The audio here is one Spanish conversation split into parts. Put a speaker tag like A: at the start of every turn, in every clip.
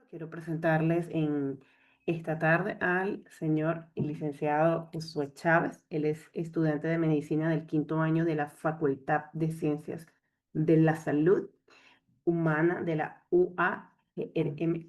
A: Quiero presentarles en esta tarde al señor y licenciado Josué Chávez. Él es estudiante de medicina del quinto año de la Facultad de Ciencias de la Salud Humana de la UARM,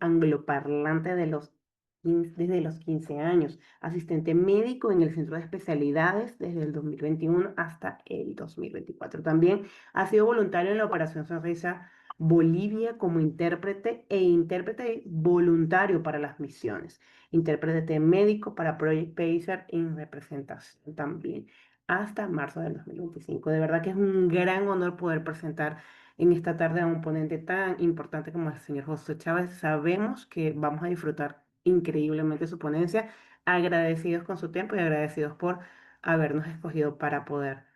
A: angloparlante desde los 15 años, asistente médico en el Centro de Especialidades desde el 2021 hasta el 2024. También ha sido voluntario en la Operación Sonrisa Bolivia como intérprete e intérprete voluntario para las misiones, intérprete médico para Project Pacer en representación también hasta marzo del 2025. De verdad que es un gran honor poder presentar en esta tarde a un ponente tan importante como el señor José Chávez. Sabemos que vamos a disfrutar increíblemente su ponencia, agradecidos con su tiempo y agradecidos por habernos escogido para poder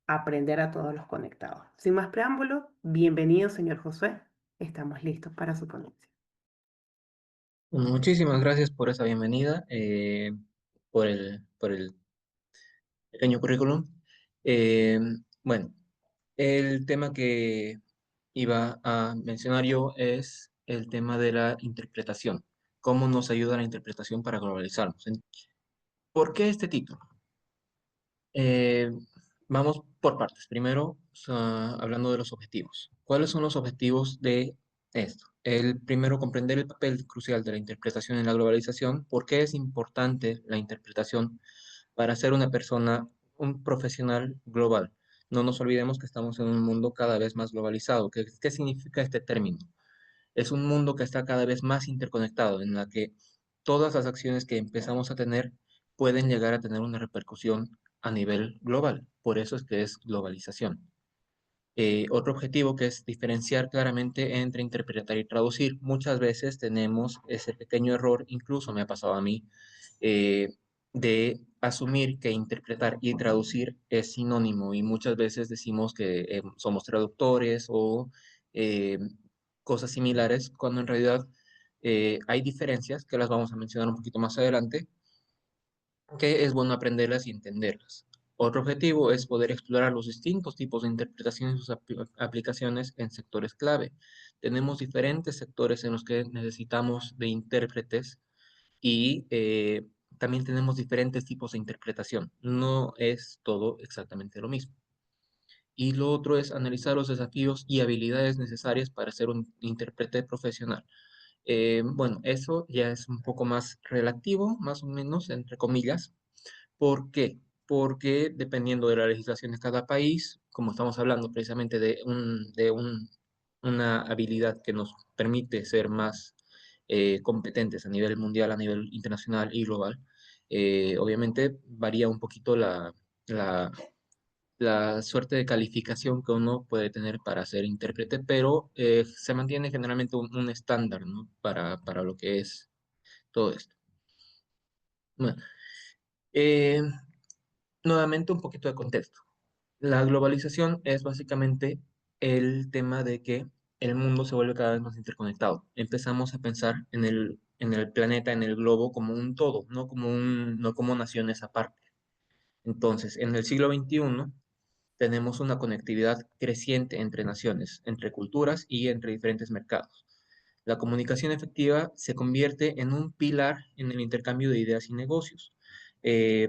A: aprender a todos los conectados. Sin más preámbulo, bienvenido, señor José. Estamos listos para su ponencia.
B: Muchísimas gracias por esa bienvenida, por el pequeño currículum. Eh, bueno, el tema que iba a mencionar yo es el tema de la interpretación. ¿Cómo nos ayuda la interpretación para globalizarnos? ¿Por qué este título? Eh, Vamos por partes. Primero, hablando de los objetivos. ¿Cuáles son los objetivos de esto? El primero, comprender el papel crucial de la interpretación en la globalización. ¿Por qué es importante la interpretación para ser una persona, un profesional global? No nos olvidemos que estamos en un mundo cada vez más globalizado. ¿Qué significa este término? Es un mundo que está cada vez más interconectado, en la que todas las acciones que empezamos a tener pueden llegar a tener una repercusión a nivel global. Por eso es que es globalización. Otro objetivo que es diferenciar claramente entre interpretar y traducir. Muchas veces tenemos ese pequeño error, incluso me ha pasado a mí, eh, de asumir que interpretar y traducir es sinónimo y muchas veces decimos que somos traductores o eh, cosas similares, cuando en realidad hay diferencias que las vamos a mencionar un poquito más adelante, que es bueno aprenderlas y entenderlas. Otro objetivo es poder explorar los distintos tipos de interpretación y sus aplicaciones en sectores clave. Tenemos diferentes sectores en los que necesitamos de intérpretes y también tenemos diferentes tipos de interpretación. No es todo exactamente lo mismo. Y lo otro es analizar los desafíos y habilidades necesarias para ser un intérprete profesional. Bueno, eso ya es un poco más relativo, más o menos, entre comillas. ¿Por qué? Porque dependiendo de la legislación de cada país, como estamos hablando precisamente una habilidad que nos permite ser más competentes a nivel mundial, a nivel internacional y global, obviamente varía un poquito la, la suerte de calificación que uno puede tener para ser intérprete, pero se mantiene generalmente un estándar, ¿no? Para lo que es todo esto. Bueno, eh, nuevamente un poquito de contexto. La globalización es básicamente el tema de que el mundo se vuelve cada vez más interconectado. Empezamos a pensar en el planeta, en el globo, como un todo, no como naciones aparte. Entonces, en el siglo XXI tenemos una conectividad creciente entre naciones, entre culturas y entre diferentes mercados. La comunicación efectiva se convierte en un pilar en el intercambio de ideas y negocios.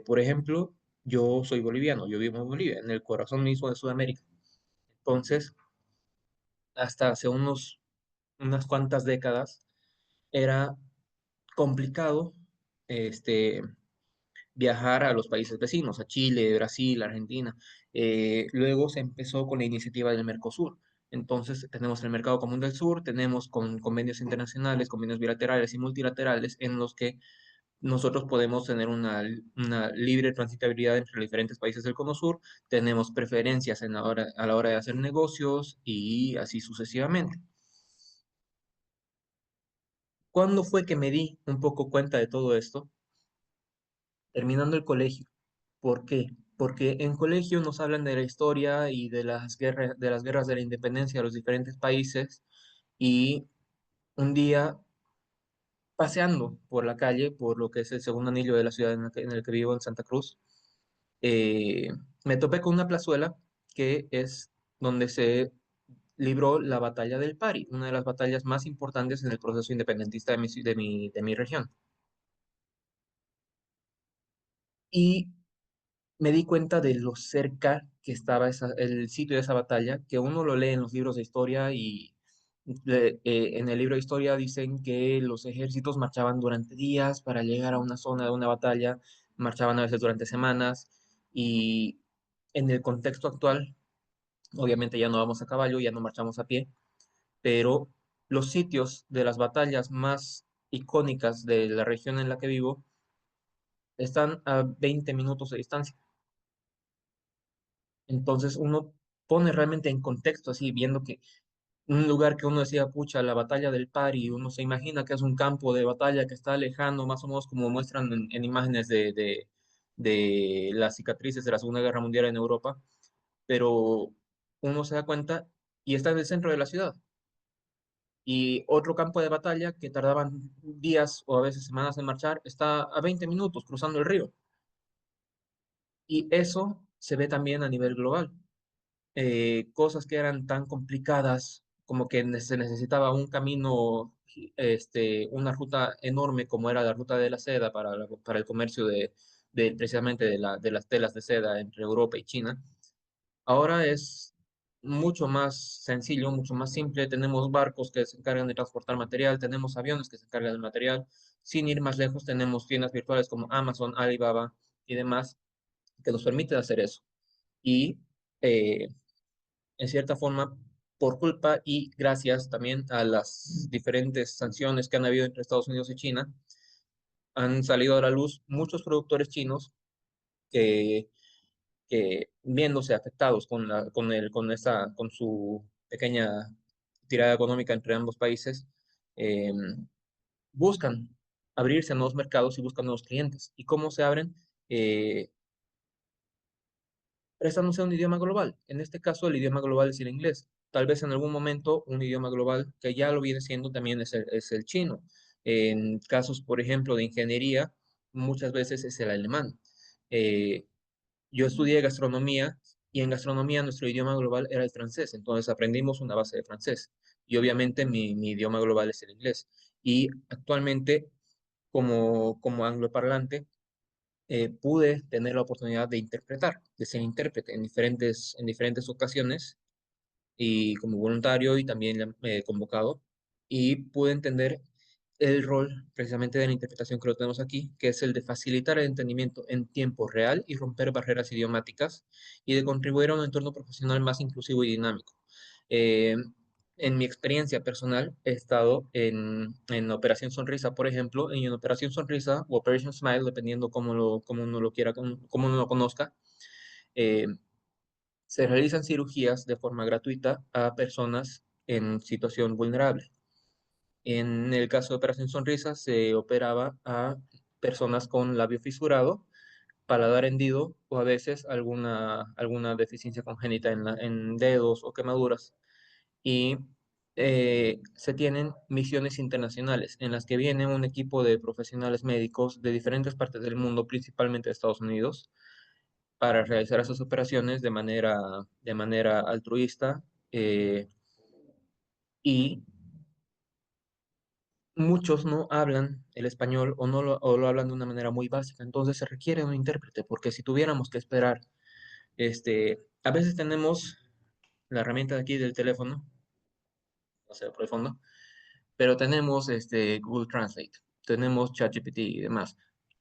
B: Por ejemplo, yo soy boliviano, yo vivo en Bolivia, en el corazón mismo de Sudamérica. Entonces, hasta hace unas cuantas décadas era complicado este, viajar a los países vecinos, a Chile, Brasil, Argentina. Luego se empezó con la iniciativa del Mercosur. Entonces tenemos el Mercado Común del Sur, tenemos convenios internacionales, convenios bilaterales y multilaterales en los que nosotros podemos tener una libre transitabilidad entre los diferentes países del Cono Sur, tenemos preferencias a la hora de hacer negocios y así sucesivamente. ¿Cuándo fue que me di un poco cuenta de todo esto? Terminando el colegio. ¿Por qué? Porque en colegio nos hablan de la historia y de las guerras de la independencia de los diferentes países y un día paseando por la calle, por lo que es el segundo anillo de la ciudad en el que vivo, en Santa Cruz, eh, me topé con una plazuela que es donde se libró la batalla del Pari, una de las batallas más importantes en el proceso independentista de mi región. Y me di cuenta de lo cerca que estaba el sitio de esa batalla, que uno lo lee en los libros de historia y en el libro de historia dicen que los ejércitos marchaban durante días para llegar a una zona de una batalla, marchaban a veces durante semanas y en el contexto actual, obviamente ya no vamos a caballo, ya no marchamos a pie, pero los sitios de las batallas más icónicas de la región en la que vivo están a 20 minutos de distancia. Entonces uno pone realmente en contexto, así viendo que un lugar que uno decía, pucha, la batalla del Pari, uno se imagina que es un campo de batalla que está lejano, más o menos como muestran en imágenes de las cicatrices de la Segunda Guerra Mundial en Europa, pero uno se da cuenta y está en el centro de la ciudad. Y otro campo de batalla que tardaban días o a veces semanas en marchar está a 20 minutos cruzando el río. Y eso se ve también a nivel global. Cosas que eran tan complicadas como que se necesitaba un camino, una ruta enorme como era la ruta de la seda para el comercio precisamente de las telas de seda entre Europa y China. Ahora es mucho más sencillo, mucho más simple. Tenemos barcos que se encargan de transportar material, tenemos aviones que se encargan del material. Sin ir más lejos, tenemos tiendas virtuales como Amazon, Alibaba y demás que nos permiten hacer eso. Y eh, en cierta forma, por culpa y gracias también a las diferentes sanciones que han habido entre Estados Unidos y China, han salido a la luz muchos productores chinos que, que viéndose afectados con su pequeña tirada económica entre ambos países, eh, buscan abrirse a nuevos mercados y buscan nuevos clientes. ¿Y cómo se abren? Eh, Prestándose a un idioma global. En este caso, el idioma global es el inglés. Tal vez en algún momento un idioma global que ya lo viene siendo también es el chino. En casos, por ejemplo, de ingeniería, muchas veces es el alemán. Eh, yo estudié gastronomía y en gastronomía nuestro idioma global era el francés, entonces aprendimos una base de francés. Y obviamente mi idioma global es el inglés. Y actualmente, como angloparlante, pude tener la oportunidad de interpretar, de ser intérprete en diferentes ocasiones y como voluntario y también convocado y pude entender el rol precisamente de la interpretación que lo tenemos aquí, que es el de facilitar el entendimiento en tiempo real y romper barreras idiomáticas y de contribuir a un entorno profesional más inclusivo y dinámico. Eh, en mi experiencia personal, he estado en Operación Sonrisa, por ejemplo, y en Operación Sonrisa o Operation Smile, dependiendo cómo uno lo quiera, cómo uno lo conozca, eh, se realizan cirugías de forma gratuita a personas en situación vulnerable. En el caso de Operación Sonrisa, se operaba a personas con labio fisurado, paladar hendido o a veces alguna deficiencia congénita en dedos o quemaduras. Y se tienen misiones internacionales en las que viene un equipo de profesionales médicos de diferentes partes del mundo, principalmente de Estados Unidos, para realizar esas operaciones de manera altruista eh, y muchos no hablan el español o lo hablan de una manera muy básica, entonces se requiere un intérprete, porque si tuviéramos que esperar, a veces tenemos la herramienta de aquí del teléfono, no sé, por el fondo, pero tenemos Google Translate, tenemos ChatGPT y demás,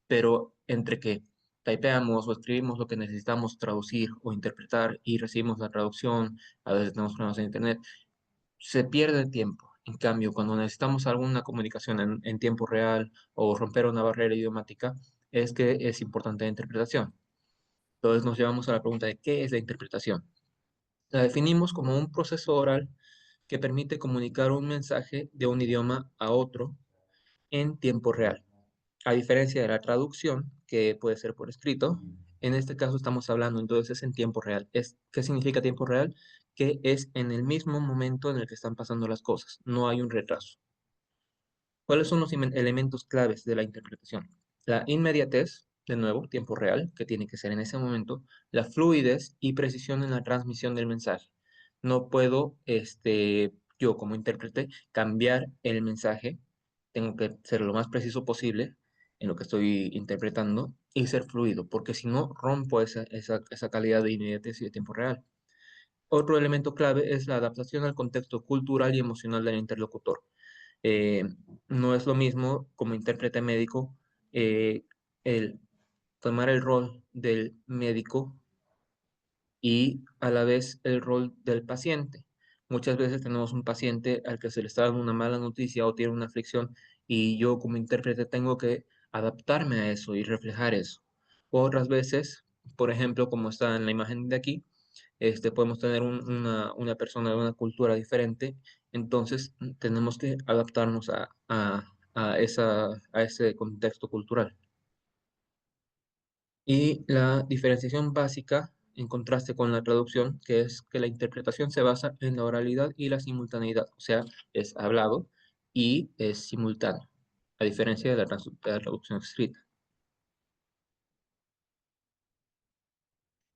B: pero entre que typeamos o escribimos lo que necesitamos traducir o interpretar y recibimos la traducción, a veces tenemos problemas en internet, se pierde el tiempo. En cambio, cuando necesitamos alguna comunicación en tiempo real o romper una barrera idiomática, es que es importante la interpretación. Entonces nos llevamos a la pregunta de qué es la interpretación. La definimos como un proceso oral que permite comunicar un mensaje de un idioma a otro en tiempo real. A diferencia de la traducción, que puede ser por escrito, en este caso estamos hablando entonces en tiempo real. ¿Qué significa tiempo real? Que es en el mismo momento en el que están pasando las cosas, no hay un retraso. ¿Cuáles son los elementos claves de la interpretación? La inmediatez, de nuevo, tiempo real, que tiene que ser en ese momento, la fluidez y precisión en la transmisión del mensaje. No puedo, yo como intérprete, cambiar el mensaje. Tengo que ser lo más preciso posible en lo que estoy interpretando y ser fluido, porque si no, rompo esa calidad de inmediatez y de tiempo real. Otro elemento clave es la adaptación al contexto cultural y emocional del interlocutor. Eh, no es lo mismo como intérprete médico el tomar el rol del médico y a la vez el rol del paciente. Muchas veces tenemos un paciente al que se le está dando una mala noticia o tiene una aflicción y yo como intérprete tengo que adaptarme a eso y reflejar eso. Otras veces, por ejemplo, como está en la imagen de aquí, podemos tener una persona de una cultura diferente, entonces tenemos que adaptarnos a ese contexto cultural. Y la diferenciación básica, en contraste con la traducción, que es que la interpretación se basa en la oralidad y la simultaneidad, o sea, es hablado y es simultáneo, a diferencia de la traducción escrita.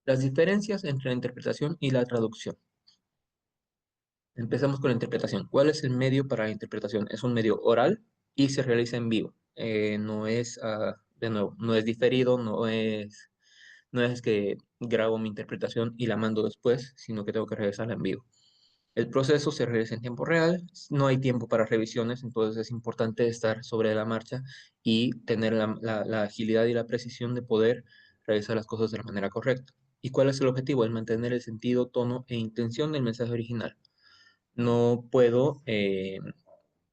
B: Las diferencias entre la interpretación y la traducción. Empezamos con la interpretación. ¿Cuál es el medio para la interpretación? Es un medio oral y se realiza en vivo. No es, de nuevo, no es diferido, no es que grabo mi interpretación y la mando después, sino que tengo que realizarla en vivo. El proceso se realiza en tiempo real, no hay tiempo para revisiones, entonces es importante estar sobre la marcha y tener la agilidad y la precisión de poder realizar las cosas de la manera correcta. ¿Y cuál es el objetivo? El mantener el sentido, tono e intención del mensaje original. No puedo,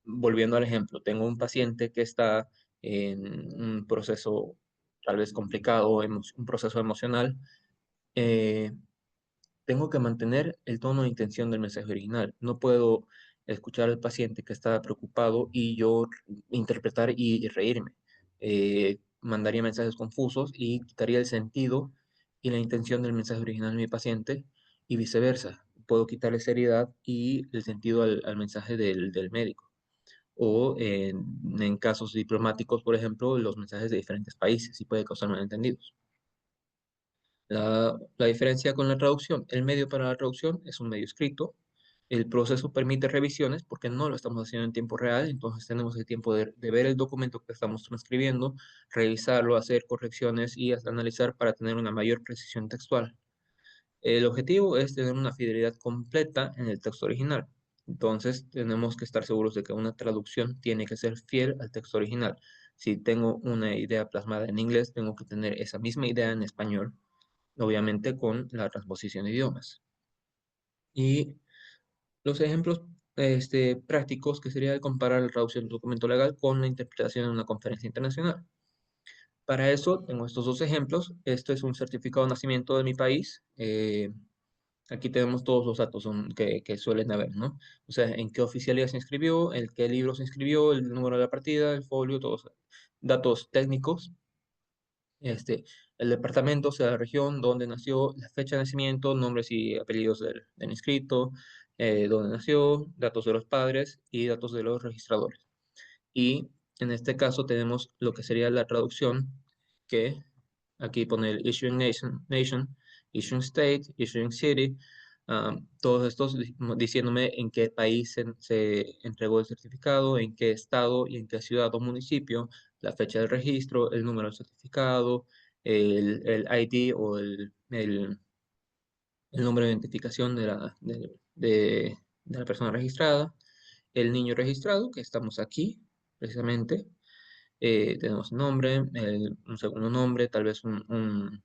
B: volviendo al ejemplo, tengo un paciente que está en un proceso tal vez complicado, un proceso emocional. eh, Tengo que mantener el tono de intención del mensaje original. No puedo escuchar al paciente que está preocupado y yo interpretar y reírme. Mandaría mensajes confusos y quitaría el sentido y la intención del mensaje original de mi paciente y viceversa. Puedo quitarle seriedad y el sentido al mensaje del médico. O en casos diplomáticos, por ejemplo, los mensajes de diferentes países y puede causar malentendidos. La diferencia con la traducción, el medio para la traducción es un medio escrito. El proceso permite revisiones porque no lo estamos haciendo en tiempo real, entonces tenemos el tiempo de ver el documento que estamos transcribiendo, revisarlo, hacer correcciones y hasta analizar para tener una mayor precisión textual. El objetivo es tener una fidelidad completa en el texto original. Entonces tenemos que estar seguros de que una traducción tiene que ser fiel al texto original. Si tengo una idea plasmada en inglés, tengo que tener esa misma idea en español, obviamente con la transposición de idiomas. Y los ejemplos prácticos, que sería el comparar la traducción de un documento legal con la interpretación en una conferencia internacional. Para eso tengo estos dos ejemplos. Esto es un certificado de nacimiento de mi país. Aquí tenemos todos los datos que suelen haber, ¿no? O sea, en qué oficialía se inscribió, en qué libro se inscribió, el número de la partida, el folio, todos datos técnicos. El departamento, o sea, la región, donde nació, la fecha de nacimiento, nombres y apellidos del inscrito, dónde nació, datos de los padres y datos de los registradores. Y en este caso tenemos lo que sería la traducción, que aquí pone el nation, issuing state, issuing city, todos estos diciéndome en qué país se entregó el certificado, en qué estado y en qué ciudad o municipio, la fecha del registro, el número del certificado, el ID o el nombre de identificación de la persona registrada, el niño registrado, que estamos aquí precisamente. Tenemos nombre, un segundo nombre, tal vez un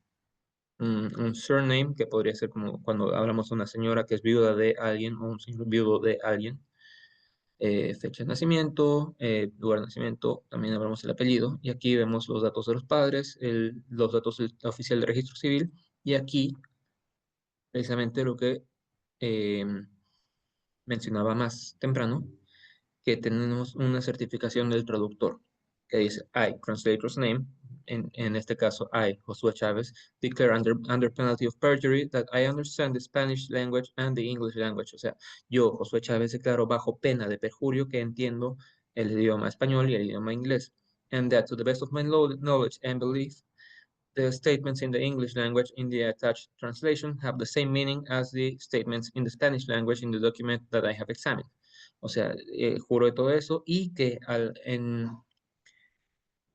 B: surname, que podría ser como cuando hablamos de una señora que es viuda de alguien o un señor viudo de alguien. Fecha de nacimiento, lugar de nacimiento, también hablamos del apellido. Y aquí vemos los datos de los padres, los datos del oficial de registro civil. Y aquí, precisamente lo que eh, mencionaba más temprano, que tenemos una certificación del traductor que dice I, translator's name, en este caso I, Josué Chávez, declare under penalty of perjury that I understand the Spanish language and the English language. O sea, yo, Josué Chávez, declaro bajo pena de perjurio que entiendo el idioma español y el idioma inglés. And that to the best of my knowledge and belief, the statements in the English language in the attached translation have the same meaning as the statements in the Spanish language in the document that I have examined. O sea, juro de todo eso y que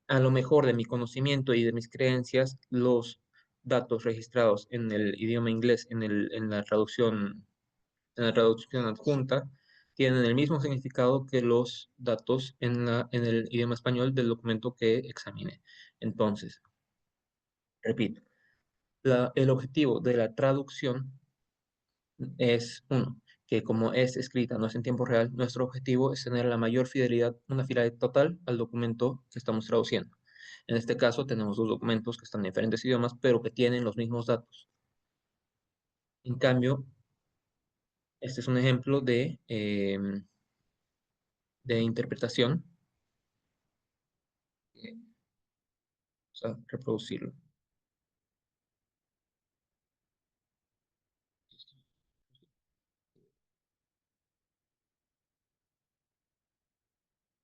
B: a lo mejor de mi conocimiento y de mis creencias, los datos registrados en el idioma inglés, en la traducción adjunta, tienen el mismo significado que los datos en el idioma español del documento que examiné. Entonces, repito, el objetivo de la traducción es uno, que como es escrita, no es en tiempo real, nuestro objetivo es tener la mayor fidelidad, una fidelidad total al documento que estamos traduciendo. En este caso tenemos dos documentos que están en diferentes idiomas, pero que tienen los mismos datos. En cambio, este es un ejemplo de interpretación. Vamos a reproducirlo.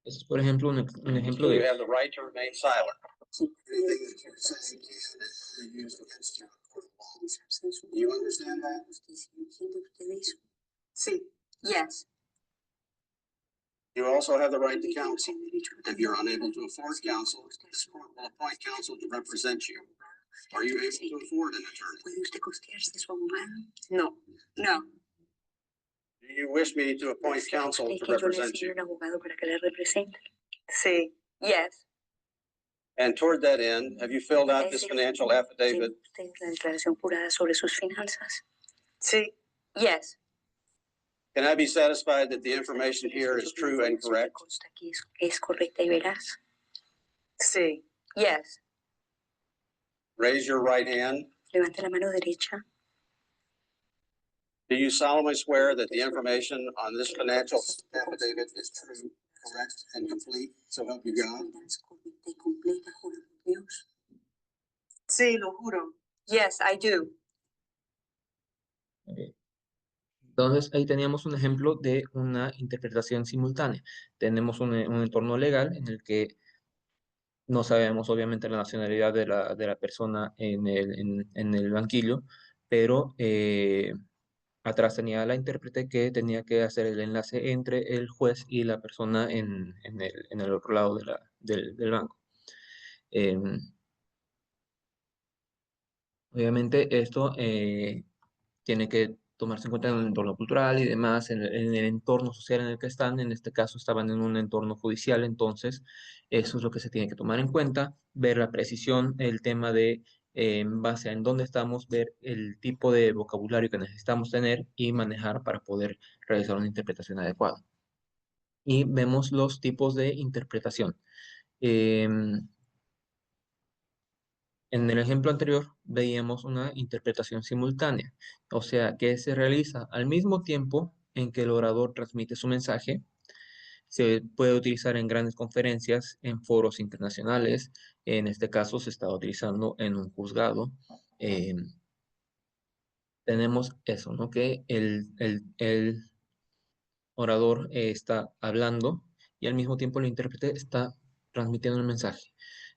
B: Este es, por ejemplo, un ejemplo
C: You
B: de...
C: have the right to remain silent. Anything that you say can be used against you in court of law. Do you understand that?
D: Sí. Yes.
C: You also have the right to counsel. If you're unable to afford counsel, this court will appoint counsel to represent you. Are you able to afford an attorney?
D: ¿Puede usted costearse su abogado? No. No.
C: Do you wish me to appoint counsel
D: ¿Cree
C: to
D: que yo
C: represent
D: necesito
C: you?
D: un abogado para que le represente? Sí. Yes.
C: And toward that end, have you filled out this financial affidavit?
D: ¿Tiene usted la declaración jurada sobre sus finanzas? Sí. Yes.
C: Can I be satisfied that the information here is true and correct?
D: ¿Consta que es correcta y veraz? Sí. Yes.
C: Raise your right hand.
D: Levante la mano derecha.
C: Do you solemnly swear that the information on this financial affidavit is true, correct, and complete? So help you God.
D: Es correcta y completa, juro por Dios.
A: Sí, lo juro.
D: Yes, I do.
B: Ok. Entonces, ahí teníamos un ejemplo de una interpretación simultánea. Tenemos un entorno legal en el que no sabemos, obviamente, la nacionalidad de la persona en el banquillo, pero atrás tenía la intérprete que tenía que hacer el enlace entre el juez y la persona en el otro lado del banco. Obviamente, esto tiene que tomarse en cuenta en el entorno cultural y demás, en el entorno social en el que están. En este caso estaban en un entorno judicial, entonces eso es lo que se tiene que tomar en cuenta, ver la precisión, el tema de, en base a en dónde estamos, ver el tipo de vocabulario que necesitamos tener y manejar para poder realizar una interpretación adecuada. Y vemos los tipos de interpretación. En el ejemplo anterior veíamos una interpretación simultánea, o sea, que se realiza al mismo tiempo en que el orador transmite su mensaje. Se puede utilizar en grandes conferencias, en foros internacionales. En este caso se está utilizando en un juzgado. Eh, Tenemos eso, ¿no? Que el orador está hablando y al mismo tiempo el intérprete está transmitiendo el mensaje.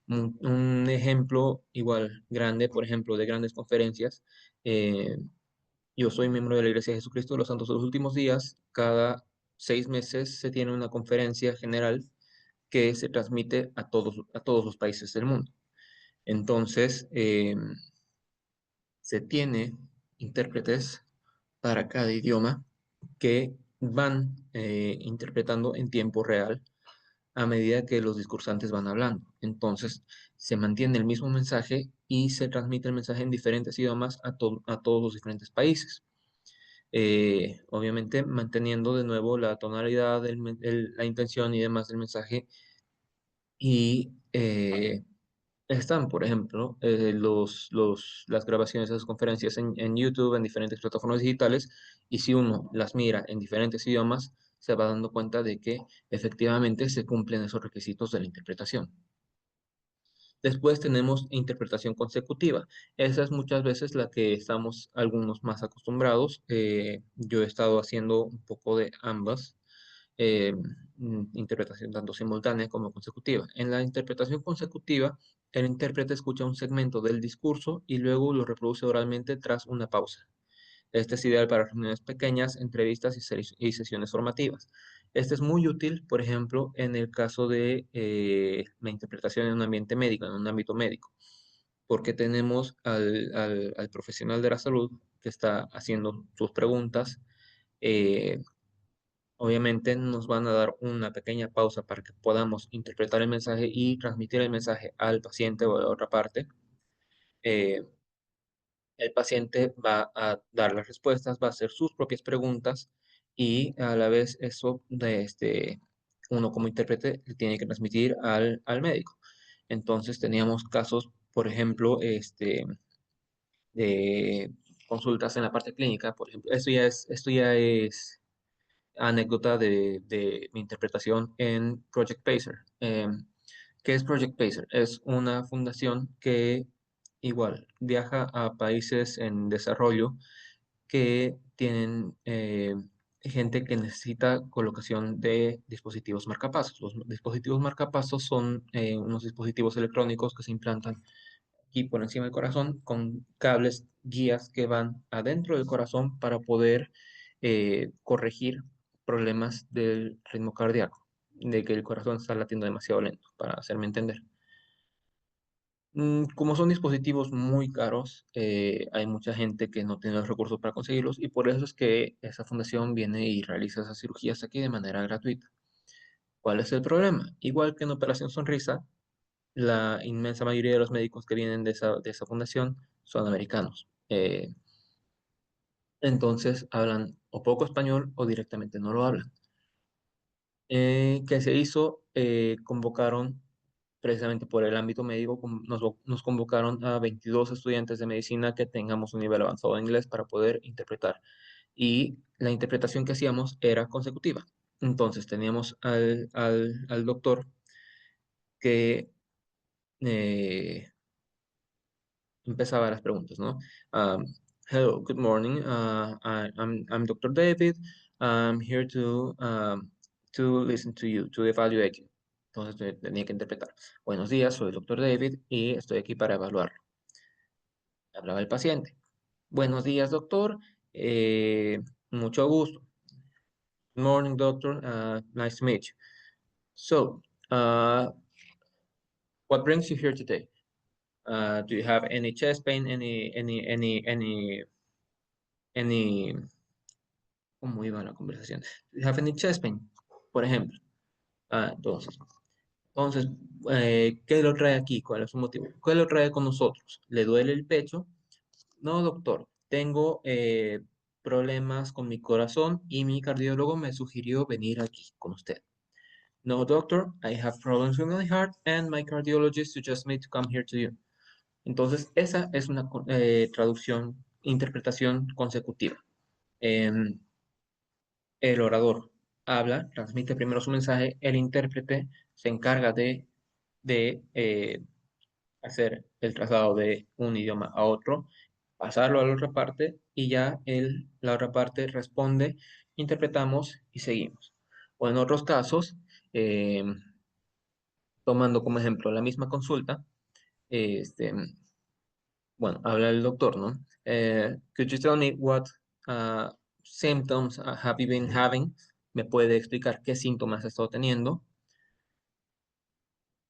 B: Un ejemplo igual grande, por ejemplo, de grandes conferencias. Yo soy miembro de la Iglesia de Jesucristo de los Santos de los Últimos Días. Cada 6 meses se tiene una conferencia general que se transmite a todos los países del mundo. Entonces, se tiene intérpretes para cada idioma que van interpretando en tiempo real a medida que los discursantes van hablando. Entonces, se mantiene el mismo mensaje y se transmite el mensaje en diferentes idiomas a todos los diferentes países. Obviamente, manteniendo de nuevo la tonalidad, la intención y demás del mensaje. Y están, por ejemplo, las grabaciones de esas conferencias en YouTube, en diferentes plataformas digitales, y si uno las mira en diferentes idiomas, se va dando cuenta de que efectivamente se cumplen esos requisitos de la interpretación. Después tenemos interpretación consecutiva. Esa es muchas veces la que estamos algunos más acostumbrados. Yo he estado haciendo un poco de ambas. Interpretación tanto simultánea como consecutiva. En la interpretación consecutiva el intérprete escucha un segmento del discurso y luego lo reproduce oralmente tras una pausa. Este es ideal para reuniones pequeñas, entrevistas y sesiones formativas. Este es muy útil, por ejemplo, en el caso de la interpretación en un ambiente médico, en un ámbito médico, porque tenemos al profesional de la salud que está haciendo sus preguntas. eh, Obviamente nos van a dar una pequeña pausa para que podamos interpretar el mensaje y transmitir el mensaje al paciente o a la otra parte. Eh, el paciente va a dar las respuestas, va a hacer sus propias preguntas y a la vez eso uno como intérprete le tiene que transmitir al médico. Entonces teníamos casos, por ejemplo, de consultas en la parte clínica, por ejemplo. Esto ya es anécdota de mi interpretación en Project Pacer. ¿Qué es Project Pacer? Es una fundación que igual viaja a países en desarrollo que tienen gente que necesita colocación de dispositivos marcapasos. Los dispositivos marcapasos son unos dispositivos electrónicos que se implantan aquí por encima del corazón con cables guías que van adentro del corazón para poder corregir problemas del ritmo cardíaco, de que el corazón está latiendo demasiado lento, para hacerme entender. Como son dispositivos muy caros, hay mucha gente que no tiene los recursos para conseguirlos y por eso es que esa fundación viene y realiza esas cirugías aquí de manera gratuita. ¿Cuál es el problema? Igual que en Operación Sonrisa, la inmensa mayoría de los médicos que vienen de esa fundación son americanos. Entonces hablan o poco español o directamente no lo hablan. ¿Qué se hizo? Convocaron, precisamente por el ámbito médico, nos convocaron a 22 estudiantes de medicina que tengamos un nivel avanzado de inglés para poder interpretar. Y la interpretación que hacíamos era consecutiva. Entonces teníamos al doctor que eh, empezaba las preguntas, ¿no? Um, Hello, good morning. I'm Dr. David. I'm here to listen to you, to evaluate you. Entonces tenía que interpretar. Buenos días, soy el Dr. David y estoy aquí para evaluarlo. Hablaba el paciente. Buenos días, doctor. Eh, Mucho gusto. Good morning, doctor. Nice to meet you. So, what brings you here today? Do you have any chest pain, any, ¿cómo iba la conversación? Do you have any chest pain, por ejemplo? Entonces, ¿qué lo trae aquí? ¿Cuál es su motivo? ¿Qué lo trae con nosotros? ¿Le duele el pecho? No, doctor, tengo problemas con mi corazón y mi cardiólogo me sugirió venir aquí con usted. No, doctor, I have problems with my heart and my cardiologist suggests me to come here to you. Entonces, esa es una traducción, interpretación consecutiva. El orador habla, transmite primero su mensaje, el intérprete se encarga de hacer el traslado de un idioma a otro, pasarlo a la otra parte y ya la otra parte responde, interpretamos y seguimos. O en otros casos, eh, tomando como ejemplo la misma consulta, este, bueno, habla el doctor, ¿no? Could you tell me what uh, symptoms have you been having? ¿Me puede explicar qué síntomas ha estado teniendo?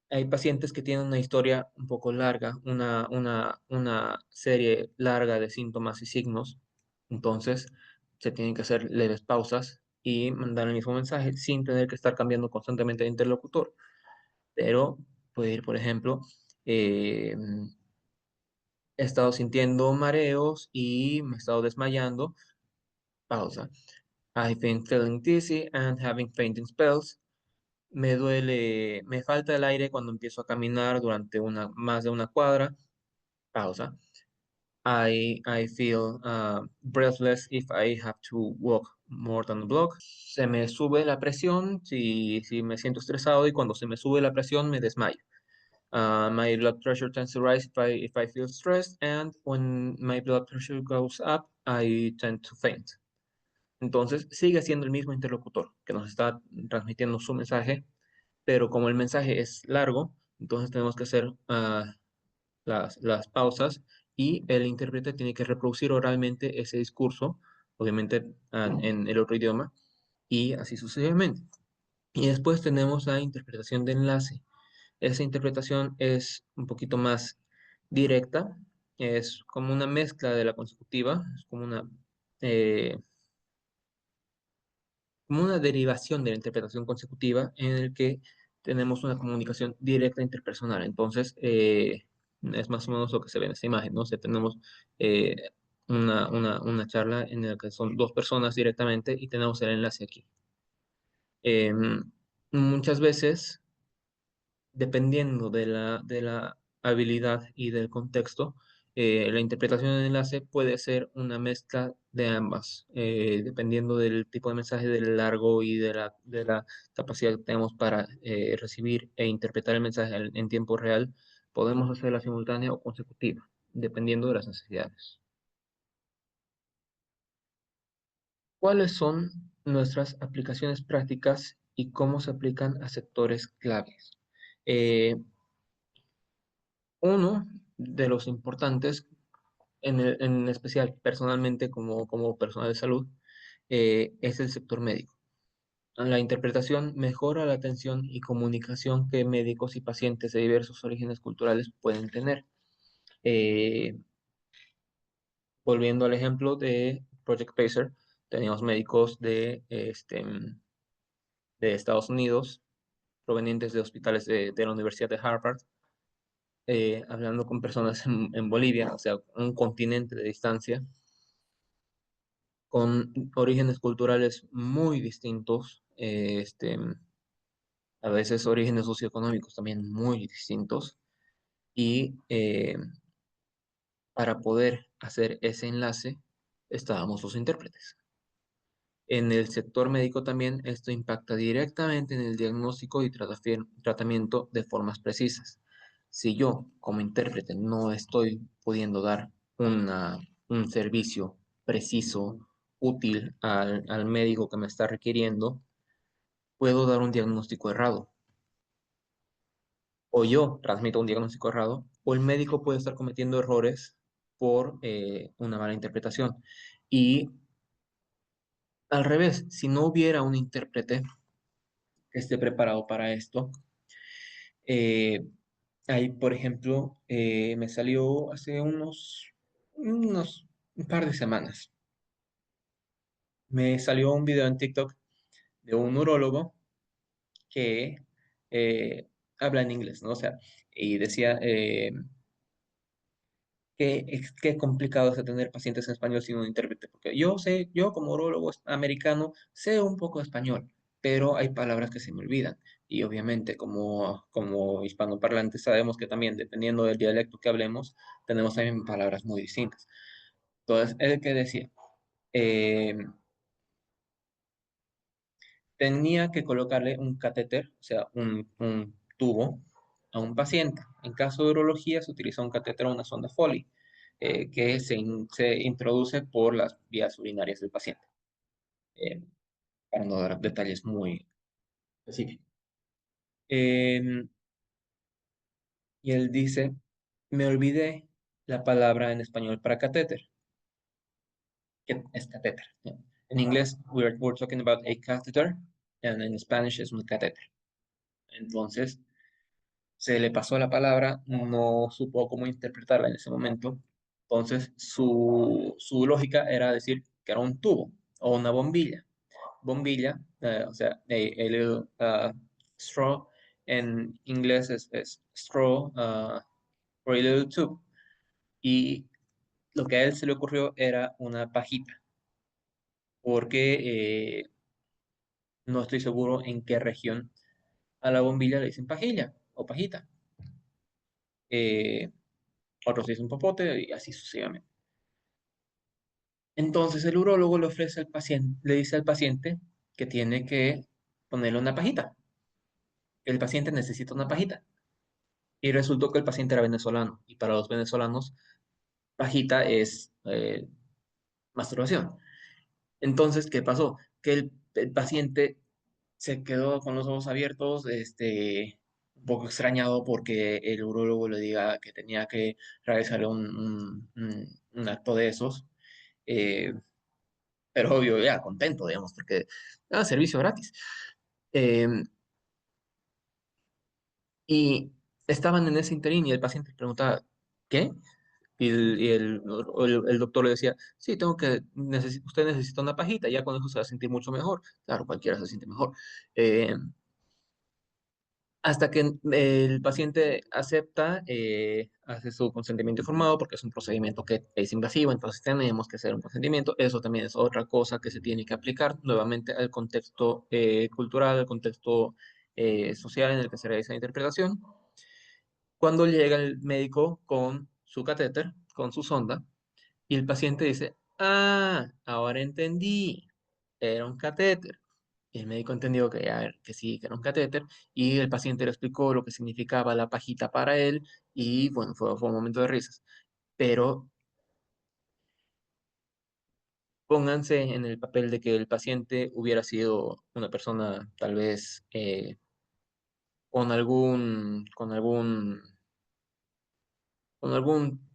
B: Hay pacientes que tienen una historia un poco larga, una serie larga de síntomas y signos, entonces se tienen que hacer leves pausas y mandar el mismo mensaje sin tener que estar cambiando constantemente de interlocutor. Pero puede ir, por ejemplo, eh, he estado sintiendo mareos y me he estado desmayando. Pausa. I've been feeling dizzy and having fainting spells. Me duele, me falta el aire cuando empiezo a caminar durante más de una cuadra. Pausa. I feel breathless if I have to walk more than a block. Se me sube la presión si me siento estresado y cuando se me sube la presión me desmayo. My blood pressure tends to rise if I feel stressed, and when my blood pressure goes up, I tend to faint. Entonces, sigue siendo el mismo interlocutor que nos está transmitiendo su mensaje, pero como el mensaje es largo, Entonces tenemos que hacer las pausas y el intérprete tiene que reproducir oralmente ese discurso, obviamente en el otro idioma, y así sucesivamente. Y después tenemos la interpretación de enlace. Esa interpretación es un poquito más directa, es como una mezcla de la consecutiva, es eh, como una derivación de la interpretación consecutiva en el que tenemos una comunicación directa interpersonal. Entonces, es más o menos lo que se ve en esta imagen, ¿no? O sea, tenemos eh, una charla en la que son dos personas directamente y tenemos el enlace aquí. Muchas veces dependiendo de la habilidad y del contexto, la interpretación del enlace puede ser una mezcla de ambas, dependiendo del tipo de mensaje, del largo y de la capacidad que tenemos para recibir e interpretar el mensaje en tiempo real. Podemos hacerla simultánea o consecutiva, dependiendo de las necesidades. ¿Cuáles son nuestras aplicaciones prácticas y cómo se aplican a sectores claves? Eh, Uno de los importantes, en especial personalmente como persona de salud, es el sector médico. La interpretación mejora la atención y comunicación que médicos y pacientes de diversos orígenes culturales pueden tener. Eh, Volviendo al ejemplo de Project Pacer, teníamos médicos de Estados Unidos, provenientes de hospitales de la Universidad de Harvard, hablando con personas en Bolivia, o sea, un continente de distancia, con orígenes culturales muy distintos, a veces orígenes socioeconómicos también muy distintos, y para poder hacer ese enlace estábamos los intérpretes. En el sector médico también esto impacta directamente en el diagnóstico y tratamiento de formas precisas. Si yo como intérprete no estoy pudiendo dar un servicio preciso, útil al médico que me está requiriendo, puedo dar un diagnóstico errado. O yo transmito un diagnóstico errado, o el médico puede estar cometiendo errores por una mala interpretación. Y al revés, si no hubiera un intérprete que esté preparado para esto, eh, ahí, por ejemplo, me salió hace un par de semanas, me salió un video en TikTok de un urólogo que eh, habla en inglés, ¿no? O sea, y decía, qué complicado es tener pacientes en español sin un intérprete, porque yo como urólogo americano sé un poco de español, pero hay palabras que se me olvidan. Y obviamente como hispanoparlantes sabemos que también dependiendo del dialecto que hablemos, tenemos también palabras muy distintas. Entonces, él que decía, eh, tenía que colocarle un catéter, o sea, un tubo a un paciente. En caso de urología se utiliza un catéter o una sonda Foley, que se introduce por las vías urinarias del paciente, eh, para no dar detalles muy específicos. Eh, y él dice, me olvidé la palabra en español para catéter, que es catéter, ¿no? En inglés, we're talking about a catheter, and en Spanish es un catéter. Entonces, se le pasó la palabra, no supo cómo interpretarla en ese momento. Entonces, su lógica era decir que era un tubo o una bombilla. Bombilla, o sea, a little straw en inglés es straw or a little tube. Y lo que a él se le ocurrió era una pajita, porque no estoy seguro en qué región a la bombilla le dicen pajilla o pajita. Eh, Otros dicen popote y así sucesivamente. Entonces el urólogo le ofrece al paciente, le dice al paciente que tiene que ponerle una pajita. El paciente necesita una pajita. Y resultó que el paciente era venezolano. Y para los venezolanos, pajita es masturbación. Entonces, ¿qué pasó? Que el paciente se quedó con los ojos abiertos, un poco extrañado porque el urólogo le diga que tenía que realizar un acto de esos. Eh, pero obvio, ya contento, digamos, porque era servicio gratis. Eh, y estaban en ese interín y el paciente preguntaba, ¿qué? Y el doctor le decía, sí, usted necesita una pajita, ya con eso se va a sentir mucho mejor. Claro, cualquiera se siente mejor. Eh, Hasta que el paciente acepta, hace su consentimiento informado, porque es un procedimiento que es invasivo, entonces tenemos que hacer un consentimiento. Eso también es otra cosa que se tiene que aplicar nuevamente al contexto cultural, al contexto social en el que se realiza la interpretación. Cuando llega el médico con su catéter, con su sonda, y el paciente dice, ah, ahora entendí, era un catéter. Y el médico entendió que sí, que era un catéter, y el paciente le explicó lo que significaba la pajita para él, y bueno, fue un momento de risas. Pero pónganse en el papel de que el paciente hubiera sido una persona tal vez con algún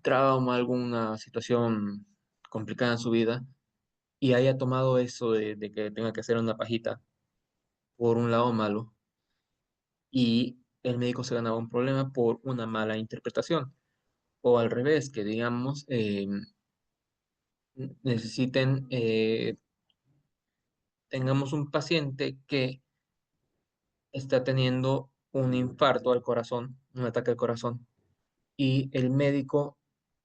B: trauma, alguna situación complicada en su vida, y haya tomado eso de que tenga que hacer una pajita por un lado malo, y el médico se ganaba un problema por una mala interpretación. O al revés, que digamos, necesiten, tengamos un paciente que está teniendo un infarto al corazón, un ataque al corazón, y el médico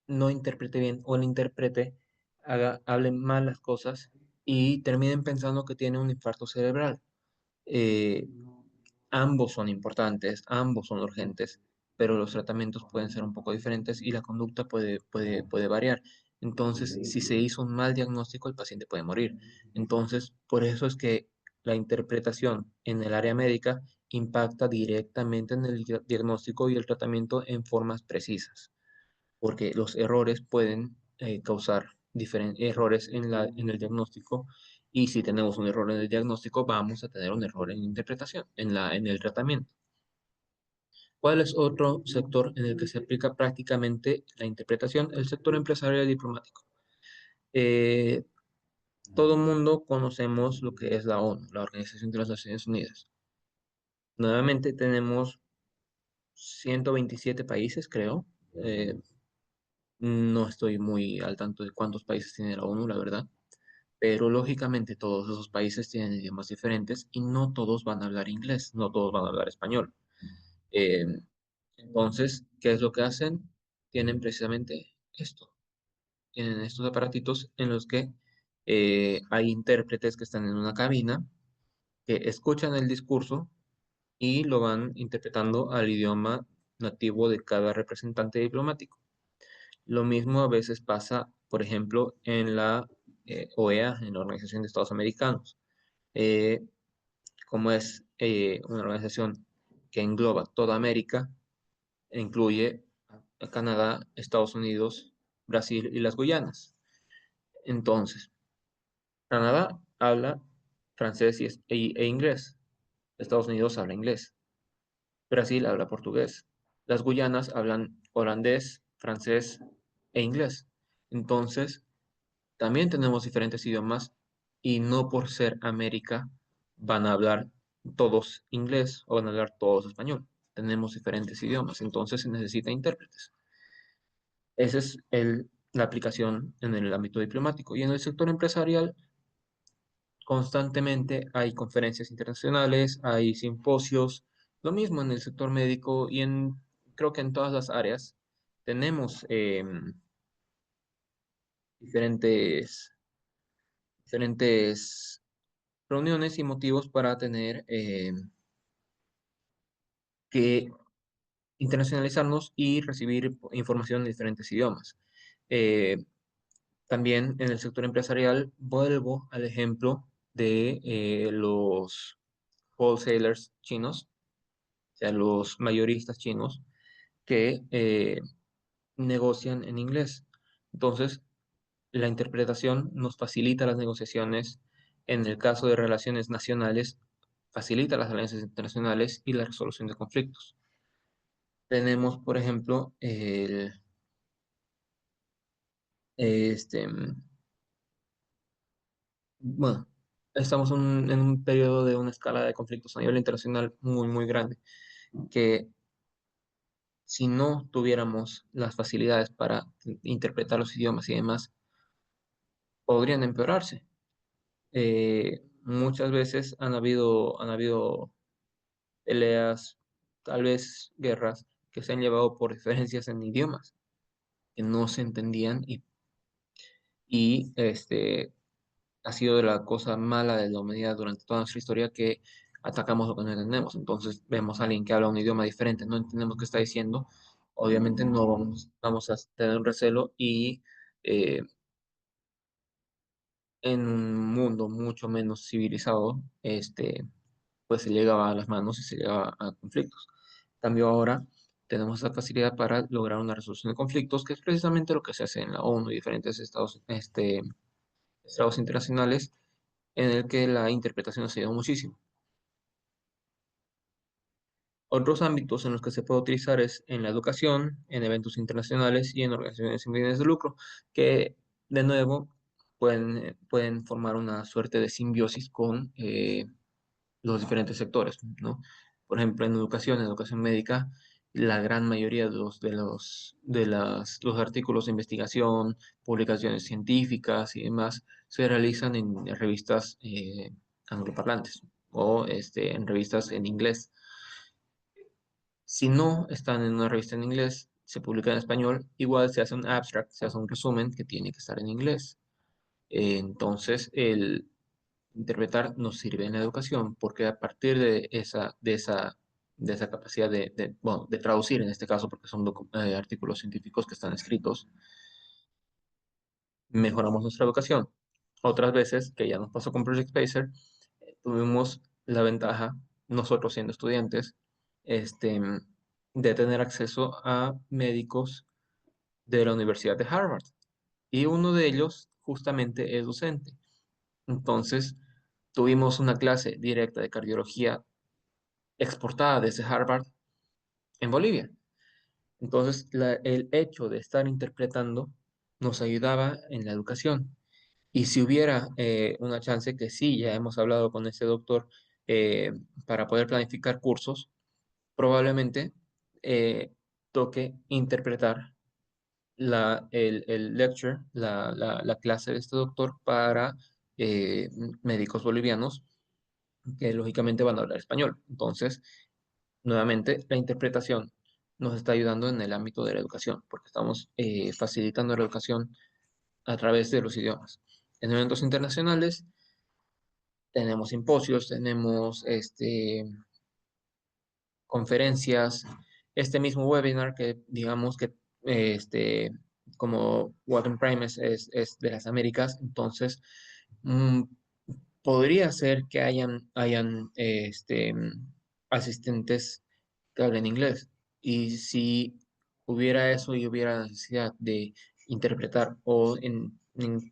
B: no interprete bien o no interprete, hable mal las cosas y terminen pensando que tiene un infarto cerebral. Eh, Ambos son importantes, ambos son urgentes, pero los tratamientos pueden ser un poco diferentes y la conducta puede variar. Entonces, si se hizo un mal diagnóstico, el paciente puede morir. Entonces, por eso es que la interpretación en el área médica impacta directamente en el diagnóstico y el tratamiento en formas precisas, porque los errores pueden causar errores en el diagnóstico, y si tenemos un error en el diagnóstico, vamos a tener un error en la interpretación, en el tratamiento. ¿Cuál es otro sector en el que se aplica prácticamente la interpretación? El sector empresarial y diplomático. Eh, Todo mundo conocemos lo que es la ONU, la Organización de las Naciones Unidas. Nuevamente tenemos 127 países, creo. No estoy muy al tanto de cuántos países tiene la ONU, la verdad, pero lógicamente todos esos países tienen idiomas diferentes y no todos van a hablar inglés, no todos van a hablar español. Eh, entonces, ¿qué es lo que hacen? Tienen precisamente esto, tienen estos aparatitos en los que hay intérpretes que están en una cabina, que escuchan el discurso y lo van interpretando al idioma nativo de cada representante diplomático. Lo mismo a veces pasa, por ejemplo, en la OEA, en la Organización de Estados Americanos, eh, como es una organización que engloba toda América, e incluye a Canadá, Estados Unidos, Brasil y las Guyanas. Entonces, Canadá habla francés e inglés. Estados Unidos habla inglés. Brasil habla portugués. Las Guyanas hablan holandés, francés e inglés. Entonces, también tenemos diferentes idiomas, y no por ser América van a hablar todos inglés o van a hablar todos español. Tenemos diferentes idiomas, entonces se necesita intérpretes. Esa es la aplicación en el ámbito diplomático. Y en el sector empresarial, constantemente hay conferencias internacionales, hay simposios, lo mismo en el sector médico y creo que en todas las áreas tenemos diferentes, diferentes reuniones y motivos para tener que internacionalizarnos y recibir información en diferentes idiomas. Eh, También en el sector empresarial vuelvo al ejemplo de los wholesalers chinos, o sea, los mayoristas chinos que negocian en inglés. Entonces, la interpretación nos facilita las negociaciones. En el caso de relaciones nacionales, facilita las alianzas internacionales y la resolución de conflictos. tenemos, por ejemplo, este, bueno, estamos en un periodo de una escala de conflictos a nivel internacional muy, muy grande, que si no tuviéramos las facilidades para interpretar los idiomas y demás, podrían empeorarse. Muchas veces han habido peleas, tal vez guerras, que se han llevado por diferencias en idiomas, que no se entendían y ha sido de la cosa mala de la humanidad durante toda nuestra historia que atacamos lo que no entendemos. Entonces vemos a alguien que habla un idioma diferente, no entendemos qué está diciendo, obviamente no vamos a tener un recelo y eh, en un mundo mucho menos civilizado, pues se llegaba a las manos y se llegaba a conflictos. En cambio ahora tenemos esa facilidad para lograr una resolución de conflictos, que es precisamente lo que se hace en la ONU y diferentes estados internacionales, en el que la interpretación se ayuda muchísimo. Otros ámbitos en los que se puede utilizar es en la educación, en eventos internacionales y en organizaciones sin fines de lucro, que de nuevo pueden formar una suerte de simbiosis con los diferentes sectores, ¿no? Por ejemplo, en educación médica, la gran mayoría los artículos de investigación, publicaciones científicas y demás se realizan en revistas angloparlantes o en revistas en inglés. Si no están en una revista en inglés, se publica en español, igual se hace un abstract, se hace un resumen que tiene que estar en inglés. Entonces, el interpretar nos sirve en la educación porque a partir de esa capacidad bueno, de traducir en este caso, porque son artículos científicos que están escritos, mejoramos nuestra educación. Otras veces, que ya nos pasó con Project Spacer, tuvimos la ventaja, nosotros siendo estudiantes, este, de tener acceso a médicos de la Universidad de Harvard. Y uno de ellos justamente es docente. Entonces, tuvimos una clase directa de cardiología exportada desde Harvard en Bolivia. Entonces, el hecho de estar interpretando nos ayudaba en la educación. Y si hubiera una chance, que sí, ya hemos hablado con ese doctor eh, para poder planificar cursos, probablemente eh, toque interpretar el lecture, la clase de este doctor para médicos bolivianos que lógicamente van a hablar español. Entonces, nuevamente, la interpretación nos está ayudando en el ámbito de la educación, porque estamos facilitando la educación a través de los idiomas. En eventos internacionales tenemos simposios, tenemos conferencias, este mismo webinar que digamos que este, como Wacom Prime es de las Américas, entonces mm, podría ser que hayan asistentes que hablen inglés. Y si hubiera eso y hubiera necesidad de interpretar o en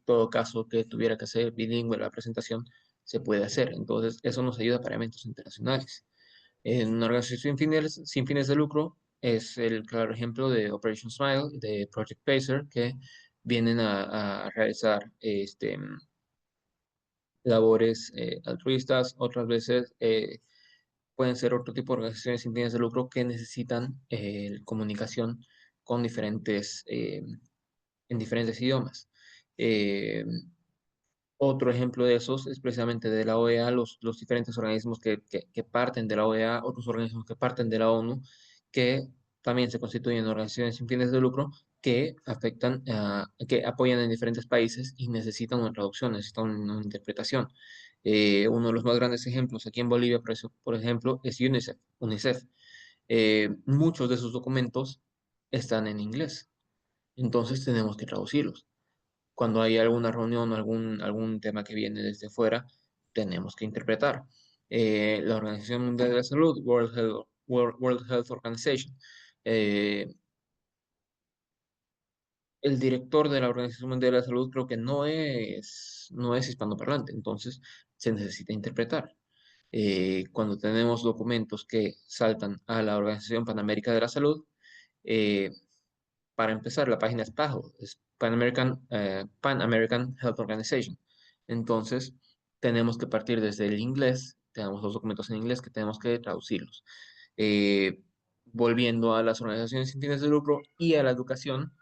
B: todo caso que tuviera que ser bilingüe la presentación, se puede hacer. Entonces, eso nos ayuda para eventos internacionales. En una organización sin fines de lucro es el claro ejemplo de Operation Smile, de Project Pacer, que vienen a realizar labores altruistas, otras veces pueden ser otro tipo de organizaciones sin fines de lucro que necesitan comunicación con en diferentes idiomas. Eh, Otro ejemplo de esos es precisamente de la OEA, los diferentes organismos que parten de la OEA, otros organismos que parten de la ONU, que también se constituyen en organizaciones sin fines de lucro que que apoyan en diferentes países y necesitan una traducción, necesitan una interpretación. Uno de los más grandes ejemplos aquí en Bolivia, por ejemplo, es UNICEF. Muchos de sus documentos están en inglés, entonces tenemos que traducirlos. Cuando hay alguna reunión o algún tema que viene desde fuera, tenemos que interpretar. La Organización Mundial de la Salud, World Health Organization, eh, el director de la Organización Mundial de la Salud creo que no es hispanoparlante, entonces se necesita interpretar. Cuando tenemos documentos que saltan a la Organización Panamérica de la Salud, Para empezar, la página es PAHO, es Pan American Health Organization. Entonces, tenemos que partir desde el inglés, tenemos los documentos en inglés que tenemos que traducirlos. Volviendo a las organizaciones sin fines de lucro y a la educación,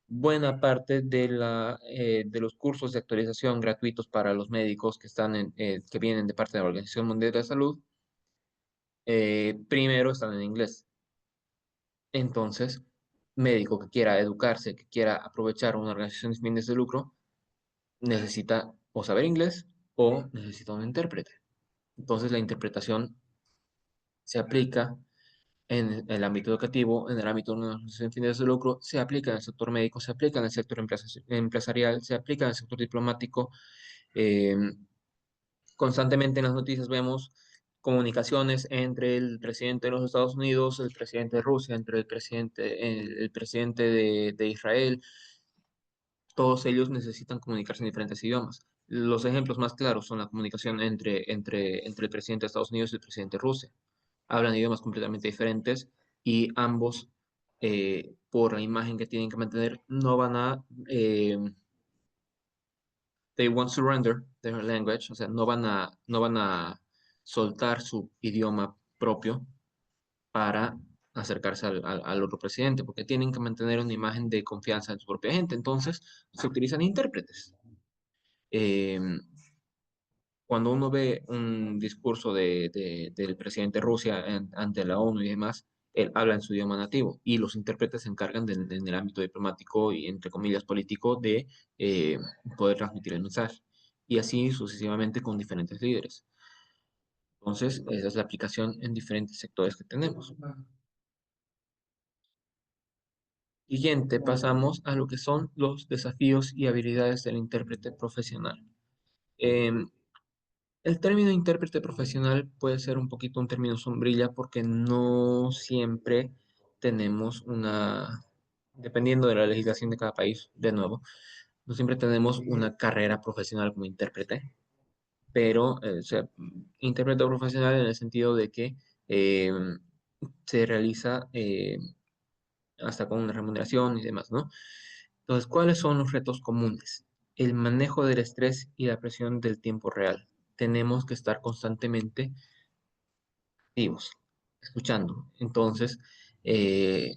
B: buena parte de los cursos de actualización gratuitos para los médicos que vienen de parte de la Organización Mundial de la Salud, primero están en inglés. Entonces, médico que quiera educarse, que quiera aprovechar una organización sin fines de lucro, necesita o saber inglés o necesita un intérprete. Entonces, la interpretación se aplica en el ámbito educativo, en el ámbito de una organización sin fines de lucro, se aplica en el sector médico, se aplica en el sector empresarial, se aplica en el sector diplomático. Eh, Constantemente en las noticias vemos comunicaciones entre el presidente de los Estados Unidos, el presidente de Rusia, entre el presidente de Israel. Todos ellos necesitan comunicarse en diferentes idiomas. Los ejemplos más claros son la comunicación entre el presidente de Estados Unidos y el presidente de Rusia. Hablan idiomas completamente diferentes y ambos, por la imagen que tienen que mantener, no van a they won't surrender their language, o sea, no van a soltar su idioma propio para acercarse al otro presidente, porque tienen que mantener una imagen de confianza en su propia gente. Entonces, se utilizan intérpretes. Eh, Cuando uno ve un discurso del presidente de Rusia ante la ONU y demás, él habla en su idioma nativo y los intérpretes se encargan en el ámbito diplomático y, entre comillas, político de eh, poder transmitir el mensaje. Y así sucesivamente con diferentes líderes. Entonces, esa es la aplicación en diferentes sectores que tenemos. Siguiente, pasamos a lo que son los desafíos y habilidades del intérprete profesional. Em, El término intérprete profesional puede ser un poquito un término sombrilla porque no siempre tenemos dependiendo de la legislación de cada país, de nuevo, no siempre tenemos una carrera profesional como intérprete, pero, o sea, intérprete profesional en el sentido de que eh, se realiza hasta con una remuneración y demás, ¿no? Entonces, ¿cuáles son los retos comunes? El manejo del estrés y la presión del tiempo real. Tenemos que estar constantemente activos, escuchando. Entonces, eh,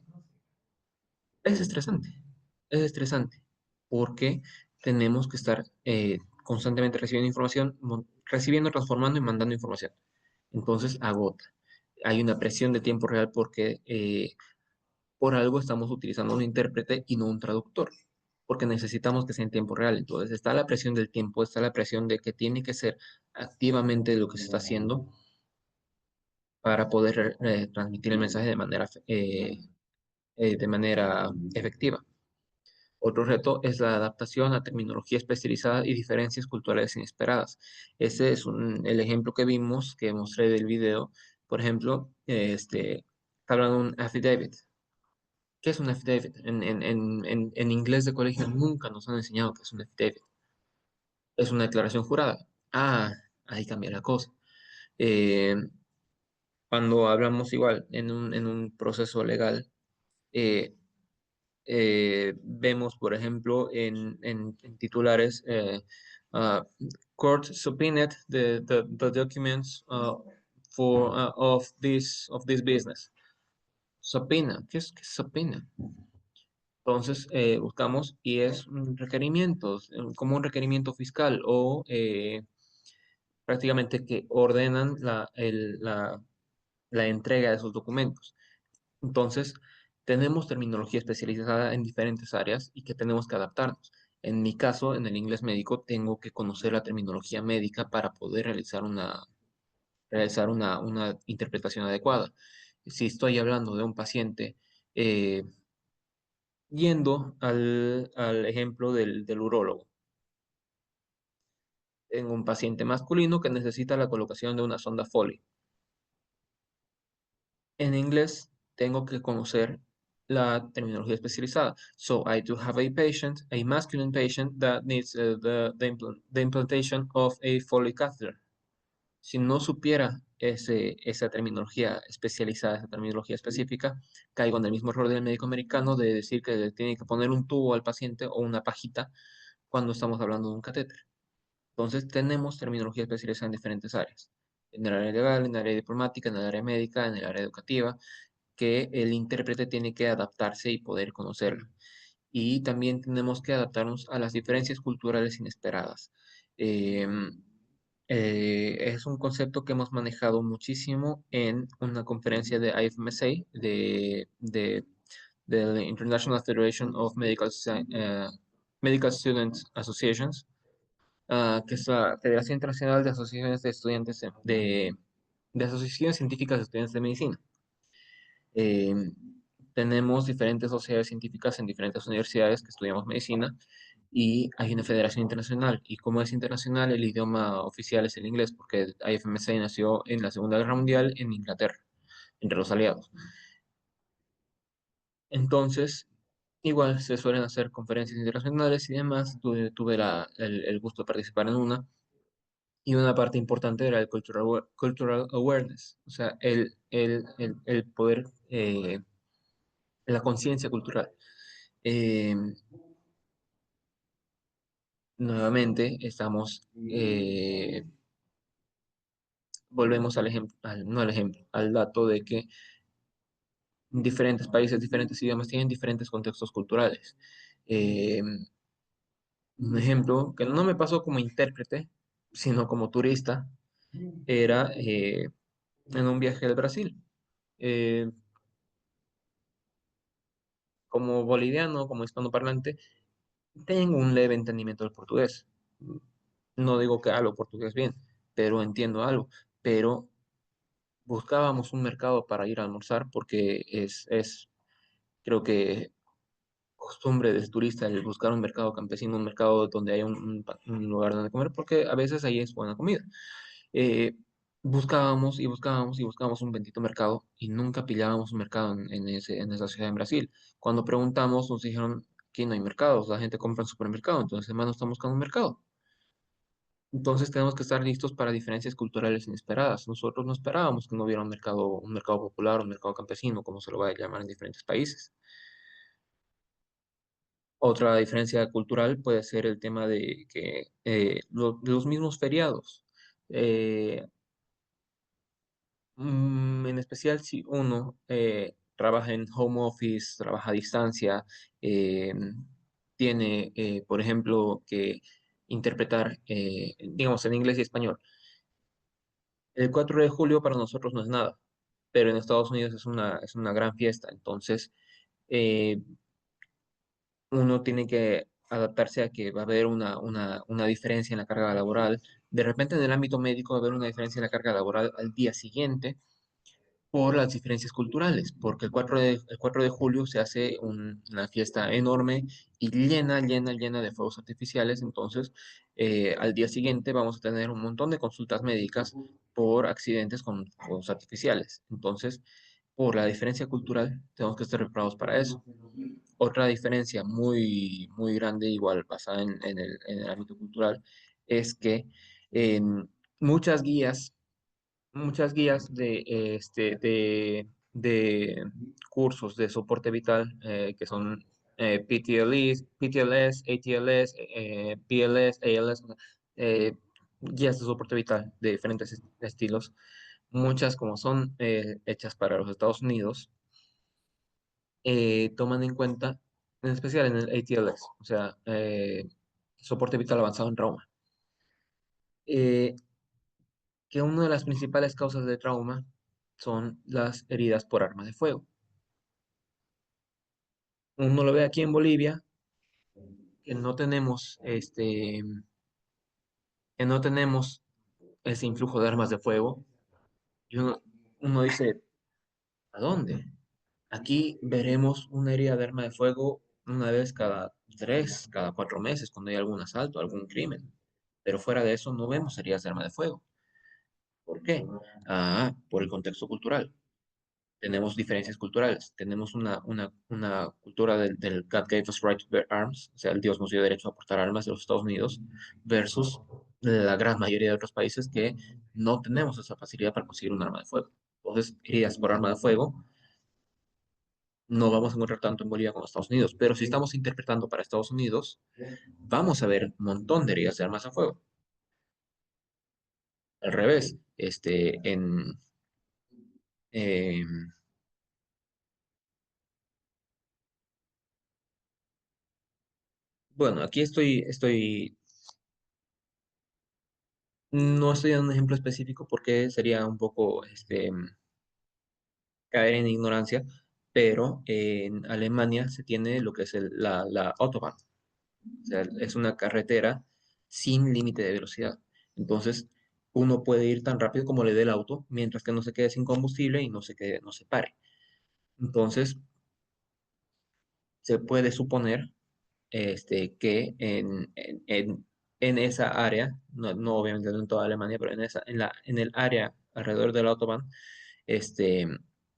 B: es estresante, es estresante, porque tenemos que estar constantemente recibiendo información, recibiendo, transformando y mandando información. Entonces, agota. Hay una presión de tiempo real porque por algo estamos utilizando un intérprete y no un traductor, porque necesitamos que sea en tiempo real. Entonces, está la presión del tiempo, está la presión de que tiene que ser activamente lo que se está haciendo para poder transmitir el mensaje de manera efectiva. Otro reto es la adaptación a terminología especializada y diferencias culturales inesperadas. Ese es el ejemplo que vimos, que mostré del video. Por ejemplo, está hablando de un affidavit. ¿Qué es un affidavit? En inglés de colegio nunca nos han enseñado qué es un affidavit. Es una declaración jurada. Ah, ahí cambia la cosa. Eh, Cuando hablamos igual en un proceso legal, eh, vemos, por ejemplo, en titulares, uh, Court subpoenaed the documents of this business. Subpoena, ¿qué es subpoena? Entonces, buscamos y es un requerimiento, como un requerimiento fiscal o prácticamente que ordenan la entrega de esos documentos. Entonces, tenemos terminología especializada en diferentes áreas y que tenemos que adaptarnos. En mi caso, en el inglés médico, tengo que conocer la terminología médica para poder realizar una interpretación adecuada. Si estoy hablando de un paciente, eh, yendo al ejemplo del urólogo, tengo un paciente masculino que necesita la colocación de una sonda Foley. En inglés tengo que conocer la terminología especializada. So I do have a masculine patient that needs the implantation of a Foley catheter. Si no supiera esa terminología especializada, esa terminología específica, caigo en el mismo error del médico americano de decir que le tiene que poner un tubo al paciente o una pajita cuando estamos hablando de un catéter. Entonces, tenemos terminología especializada en diferentes áreas, en el área legal, en el área diplomática, en el área médica, en el área educativa, que el intérprete tiene que adaptarse y poder conocerla. Y también tenemos que adaptarnos a las diferencias culturales inesperadas. Em, es un concepto que hemos manejado muchísimo en una conferencia de IFMSA, de la International Federation of Medical Students Associations, que es la Federación Internacional de Asociaciones de Estudiantes de Asociaciones Científicas de Estudiantes de Medicina. Eh, Tenemos diferentes sociedades científicas en diferentes universidades que estudiamos medicina y hay una federación internacional. Y como es internacional, el idioma oficial es el inglés, porque IFMSA nació en la Segunda Guerra Mundial en Inglaterra, entre los aliados. Entonces, igual se suelen hacer conferencias internacionales y demás. Tuve el gusto de participar en una. Y una parte importante era el cultural awareness, o sea, el poder, la conciencia cultural. Eh, Nuevamente, volvemos al ejemplo, no al ejemplo, al dato de que diferentes países, diferentes idiomas tienen diferentes contextos culturales. Eh, un ejemplo que no me pasó como intérprete, sino como turista, era en un viaje al Brasil. Eh, Como boliviano, como hispanoparlante, tengo un leve entendimiento del portugués. No digo que hablo portugués bien, pero entiendo algo. Pero buscábamos un mercado para ir a almorzar porque creo que costumbre del turista el buscar un mercado campesino, un mercado donde haya un lugar donde comer, porque a veces ahí es buena comida. Eh, Buscábamos y buscábamos y buscábamos un bendito mercado y nunca pillábamos un mercado en esa ciudad en Brasil. Cuando preguntamos nos dijeron que no hay mercados, la gente compra en supermercado, entonces hermano estamos buscando un mercado. Entonces tenemos que estar listos para diferencias culturales inesperadas. Nosotros no esperábamos que no hubiera un mercado popular, un mercado campesino, como se lo va a llamar en diferentes países. Otra diferencia cultural puede ser el tema de que los mismos feriados. Eh, en especial si uno trabaja en home office, trabaja a distancia, eh, tiene, por ejemplo, que interpretar, digamos, en inglés y español. El 4 de julio para nosotros no es nada, pero en Estados Unidos es una gran fiesta. Entonces, eh, uno tiene que adaptarse a que va a haber una diferencia en la carga laboral. De repente, en el ámbito médico va a haber una diferencia en la carga laboral al día siguiente por las diferencias culturales, porque el 4 de julio se hace una fiesta enorme y llena de fuegos artificiales, entonces al día siguiente vamos a tener un montón de consultas médicas por accidentes con fuegos artificiales. Entonces, por la diferencia cultural, tenemos que estar preparados para eso. Otra diferencia muy grande, igual basada en el ámbito cultural, es que en muchas guías de cursos de soporte vital que son PTLS, ATLS, BLS, ALS, guías de soporte vital de diferentes estilos, muchas como son hechas para los Estados Unidos, toman en cuenta, en especial en el ATLS, o sea, soporte vital avanzado en trauma. Eh, que una de las principales causas de trauma son las heridas por arma de fuego. Uno lo ve aquí en Bolivia, que no tenemos que no tenemos ese influjo de armas de fuego, y uno dice, ¿a dónde? Aquí veremos una herida de arma de fuego una vez cada 3, cada 4 meses, cuando hay algún asalto, algún crimen. Pero fuera de eso no vemos heridas de arma de fuego. ¿Por qué? Por el contexto cultural. Tenemos diferencias culturales. Tenemos una cultura del God gave us right to bear arms, o sea, el Dios nos dio derecho a portar armas de los Estados Unidos, versus la gran mayoría de otros países que no tenemos esa facilidad para conseguir un arma de fuego. Entonces, irías por arma de fuego, no vamos a encontrar tanto en Bolivia como en Estados Unidos, pero si estamos interpretando para Estados Unidos, vamos a ver un montón de heridas de armas a fuego. Al revés, em, bueno, aquí no estoy dando un ejemplo específico porque sería un poco, caer en ignorancia, pero en Alemania se tiene lo que es la Autobahn. O sea, es una carretera sin límite de velocidad. Entonces, uno puede ir tan rápido como le dé el auto, mientras que no se quede sin combustible y no se pare. Entonces, se puede suponer que en esa área, no obviamente no en toda Alemania, pero en el área alrededor de la Autobahn, este,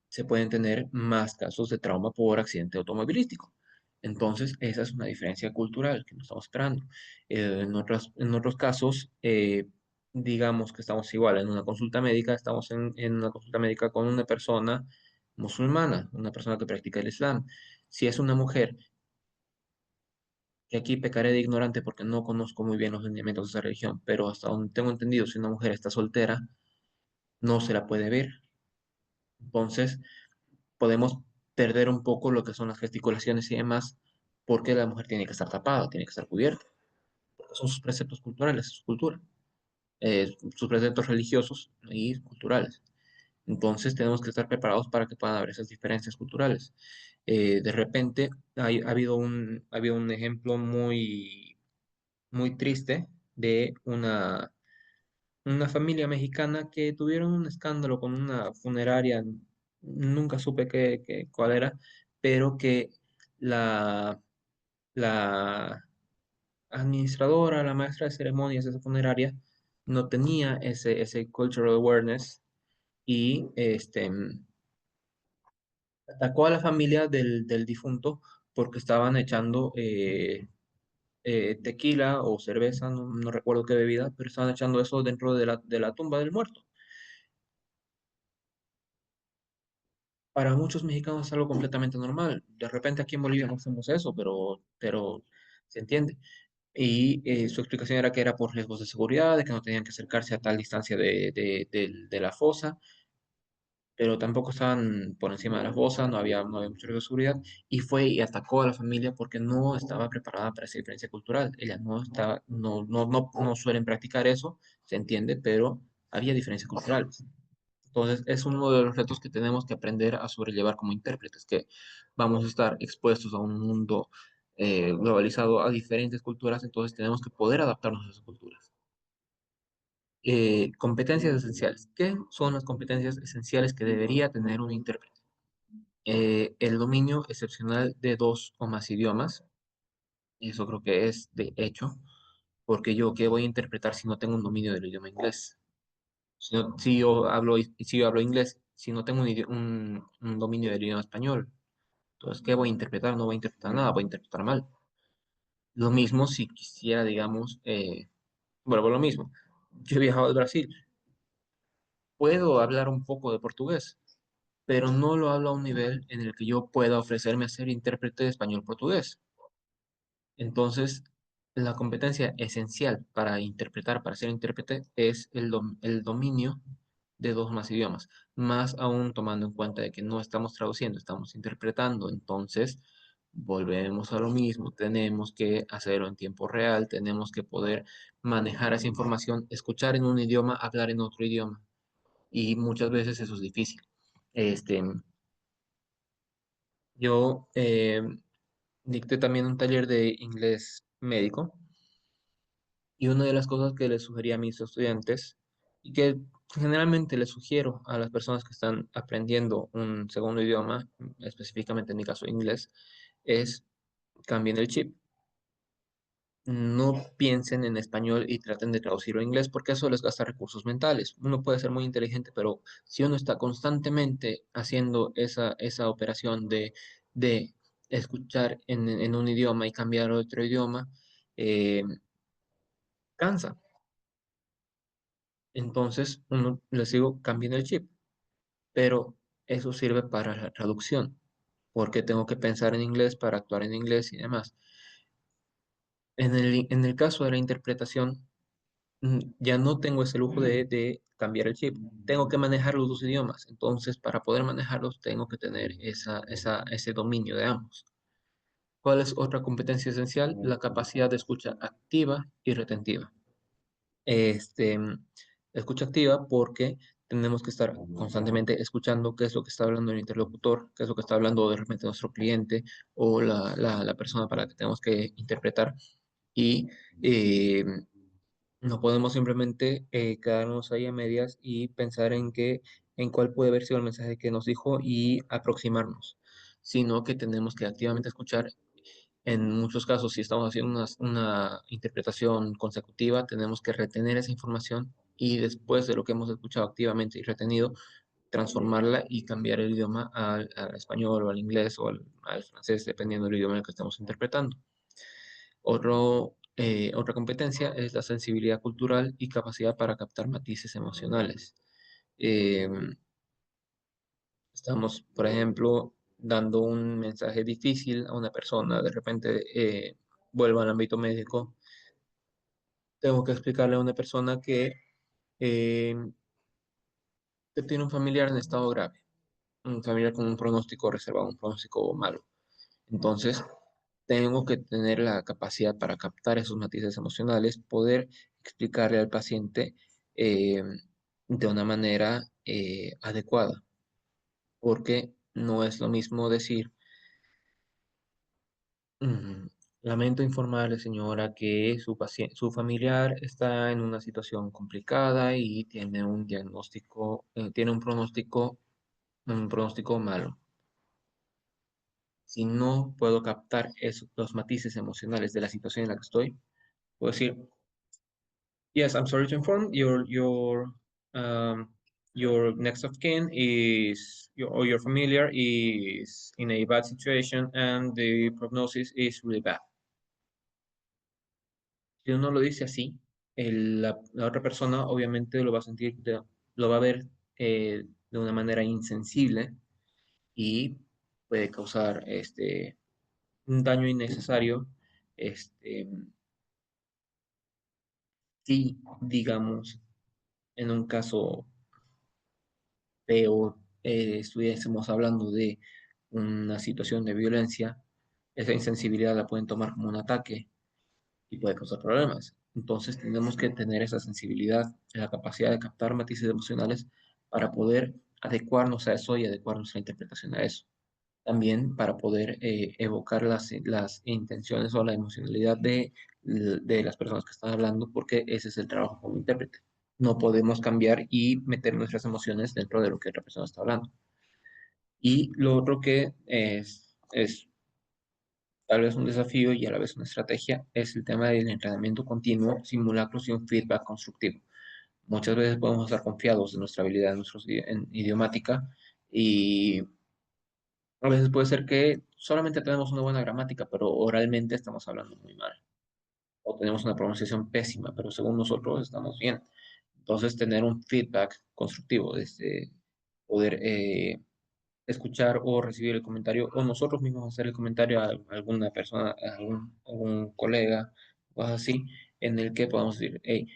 B: se pueden tener más casos de trauma por accidente automovilístico. Entonces, esa es una diferencia cultural que no estamos esperando. En otros casos, digamos que estamos igual en una consulta médica, estamos en una consulta médica con una persona musulmana, una persona que practica el Islam. Si es una mujer, que aquí pecaré de ignorante porque no conozco muy bien los lineamientos de esa religión, pero hasta donde tengo entendido, si una mujer está soltera, no se la puede ver. Entonces, podemos perder un poco lo que son las gesticulaciones y demás, porque la mujer tiene que estar tapada, tiene que estar cubierta, porque son sus preceptos culturales, su cultura, sus preceptos religiosos y culturales. Entonces tenemos que estar preparados para que puedan haber esas diferencias culturales. De repente ha habido un ejemplo muy triste de una familia mexicana que tuvieron un escándalo con una funeraria, nunca supe cuál era, pero que la, la administradora, la maestra de ceremonias de esa funeraria, no tenía ese cultural awareness y atacó a la familia del difunto porque estaban echando tequila o cerveza, no recuerdo qué bebida, pero estaban echando eso dentro de la tumba del muerto. Para muchos mexicanos es algo completamente normal. De repente aquí en Bolivia no hacemos eso, pero se entiende. Y su explicación era que era por riesgos de seguridad, de que no tenían que acercarse a tal distancia de la fosa, pero tampoco estaban por encima de la fosa, no había mucho riesgo de seguridad, y fue y atacó a la familia porque no estaba preparada para esa diferencia cultural. Ella no estaba, no suelen practicar eso, se entiende, pero había diferencias culturales. Entonces, es uno de los retos que tenemos que aprender a sobrellevar como intérpretes, que vamos a estar expuestos a un mundo globalizado a diferentes culturas, entonces tenemos que poder adaptarnos a esas culturas. Competencias esenciales. ¿Qué son las competencias esenciales que debería tener un intérprete? El dominio excepcional de dos o más idiomas, eso creo que es de hecho, porque yo, ¿qué voy a interpretar si no tengo un dominio del idioma inglés? Si yo hablo inglés, si no tengo un dominio del idioma español, entonces, ¿qué voy a interpretar? No voy a interpretar nada, voy a interpretar mal. Lo mismo si quisiera, digamos, vuelvo a lo mismo. Yo he viajado al Brasil, puedo hablar un poco de portugués, pero no lo hablo a un nivel en el que yo pueda ofrecerme a ser intérprete de español-portugués. Entonces, la competencia esencial para interpretar, para ser intérprete, es el dominio de dos más idiomas, más aún tomando en cuenta de que no estamos traduciendo, estamos interpretando. Entonces, volvemos a lo mismo, tenemos que hacerlo en tiempo real, tenemos que poder manejar esa información, escuchar en un idioma, hablar en otro idioma, y muchas veces eso es difícil. Este, yo dicté también un taller de inglés médico. Y una de las cosas que les sugería a mis estudiantes, y que generalmente les sugiero a las personas que están aprendiendo un segundo idioma, específicamente en mi caso inglés, es cambien el chip. No piensen en español y traten de traducirlo a inglés porque eso les gasta recursos mentales. Uno puede ser muy inteligente, pero si uno está constantemente haciendo esa operación de escuchar en un idioma y cambiar a otro idioma, eh, cansa. Entonces, uno les digo, cambien el chip, pero eso sirve para la traducción, porque tengo que pensar en inglés para actuar en inglés y demás. En el caso de la interpretación, ya no tengo ese lujo de cambiar el chip. Tengo que manejar los dos idiomas. Entonces, para poder manejarlos, tengo que tener ese dominio de ambos. ¿Cuál es otra competencia esencial? La capacidad de escucha activa y retentiva. Este, escucha activa porque tenemos que estar constantemente escuchando qué es lo que está hablando el interlocutor, qué es lo que está hablando de repente nuestro cliente o la persona para la que tenemos que interpretar. Y eh, no podemos simplemente quedarnos ahí a medias y pensar en cuál puede haber sido el mensaje que nos dijo y aproximarnos, sino que tenemos que activamente escuchar. En muchos casos, si estamos haciendo una interpretación consecutiva, tenemos que retener esa información y después de lo que hemos escuchado activamente y retenido, transformarla y cambiar el idioma al español o al inglés o al francés, dependiendo del idioma en el que estemos interpretando. Otra competencia es la sensibilidad cultural y capacidad para captar matices emocionales. Eh, Estamos, por ejemplo, dando un mensaje difícil a una persona, de repente vuelvo al ámbito médico, tengo que explicarle a una persona eh, que tiene un familiar en estado grave, un familiar con un pronóstico reservado, un pronóstico malo. Entonces, tengo que tener la capacidad para captar esos matices emocionales, poder explicarle al paciente eh, de una manera adecuada, porque no es lo mismo decir, mm, lamento informarle, señora, que su familiar está en una situación complicada y tiene un diagnóstico, tiene un pronóstico malo. Si no puedo captar los matices emocionales de la situación en la que estoy, puedo decir, yes, I'm sorry to inform um, your next of kin or your familiar is in a bad situation and the prognosis is really bad. Si uno lo dice así, la otra persona obviamente lo va a sentir, lo va a ver de una manera insensible y puede causar un daño innecesario. Este, si, digamos, en un caso feo, estuviésemos hablando de una situación de violencia, esa insensibilidad la pueden tomar como un ataque y puede causar problemas. Entonces tenemos que tener esa sensibilidad, la capacidad de captar matices emocionales para poder adecuarnos a eso y adecuar nuestra interpretación a eso. También para poder evocar las intenciones o la emocionalidad de las personas que están hablando, porque ese es el trabajo como intérprete. No podemos cambiar y meter nuestras emociones dentro de lo que otra persona está hablando. Y lo otro que es tal vez un desafío y a la vez una estrategia es el tema del entrenamiento continuo, simulacros y un feedback constructivo. Muchas veces podemos estar confiados en nuestra habilidad en idiomática y a veces puede ser que solamente tenemos una buena gramática, pero oralmente estamos hablando muy mal. O tenemos una pronunciación pésima, pero según nosotros estamos bien. Entonces, tener un feedback constructivo, desde poder escuchar o recibir el comentario, o nosotros mismos hacer el comentario a alguna persona, algún colega, o así, en el que podamos decir, hey,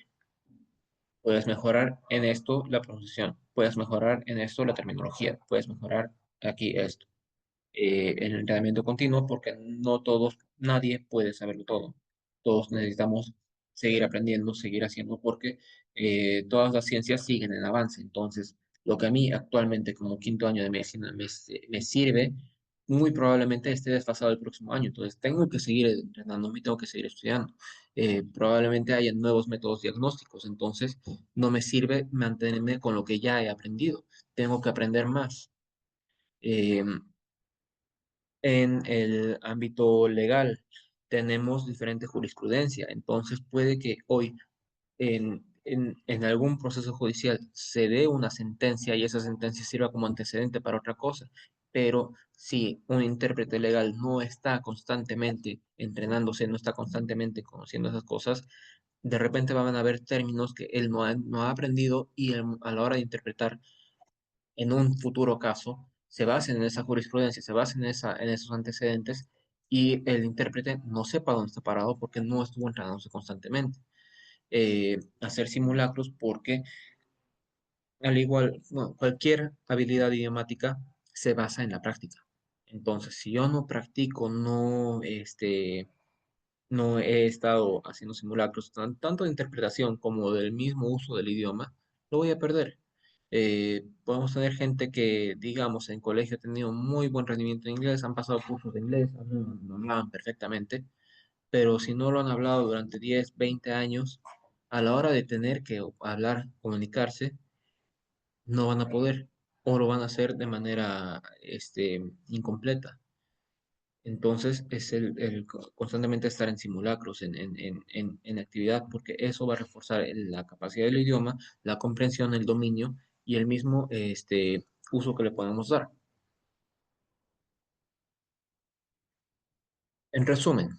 B: puedes mejorar en esto la pronunciación, puedes mejorar en esto la terminología, puedes mejorar aquí esto. El entrenamiento continuo porque no todos, nadie puede saberlo todo. Todos necesitamos seguir aprendiendo, seguir haciendo porque todas las ciencias siguen en avance. Entonces, lo que a mí actualmente como quinto año de medicina me sirve, muy probablemente esté desfasado el próximo año. Entonces, tengo que seguir entrenándome, tengo que seguir estudiando. Probablemente haya nuevos métodos diagnósticos, entonces no me sirve mantenerme con lo que ya he aprendido. Tengo que aprender más. Eh, en el ámbito legal tenemos diferente jurisprudencia, entonces puede que hoy en algún proceso judicial se dé una sentencia y esa sentencia sirva como antecedente para otra cosa, pero si un intérprete legal no está constantemente entrenándose, no está constantemente conociendo esas cosas, de repente van a haber términos que él no ha aprendido y a la hora de interpretar en un futuro caso, se basen en esa jurisprudencia, se basen en esos antecedentes y el intérprete no sepa dónde está parado porque no estuvo entrenándose constantemente. Hacer simulacros porque, al igual, bueno, cualquier habilidad idiomática se basa en la práctica. Entonces, si yo no practico, no he estado haciendo simulacros tanto de interpretación como del mismo uso del idioma, lo voy a perder. Podemos tener gente que, digamos, en colegio ha tenido muy buen rendimiento en inglés, han pasado cursos de inglés, lo hablan perfectamente, pero si no lo han hablado durante 10, 20 años, a la hora de tener que hablar, comunicarse, no van a poder o lo van a hacer de manera incompleta. Entonces, es constantemente estar en simulacros, en actividad, porque eso va a reforzar la capacidad del idioma, la comprensión, el dominio y el mismo uso que le podemos dar. En resumen,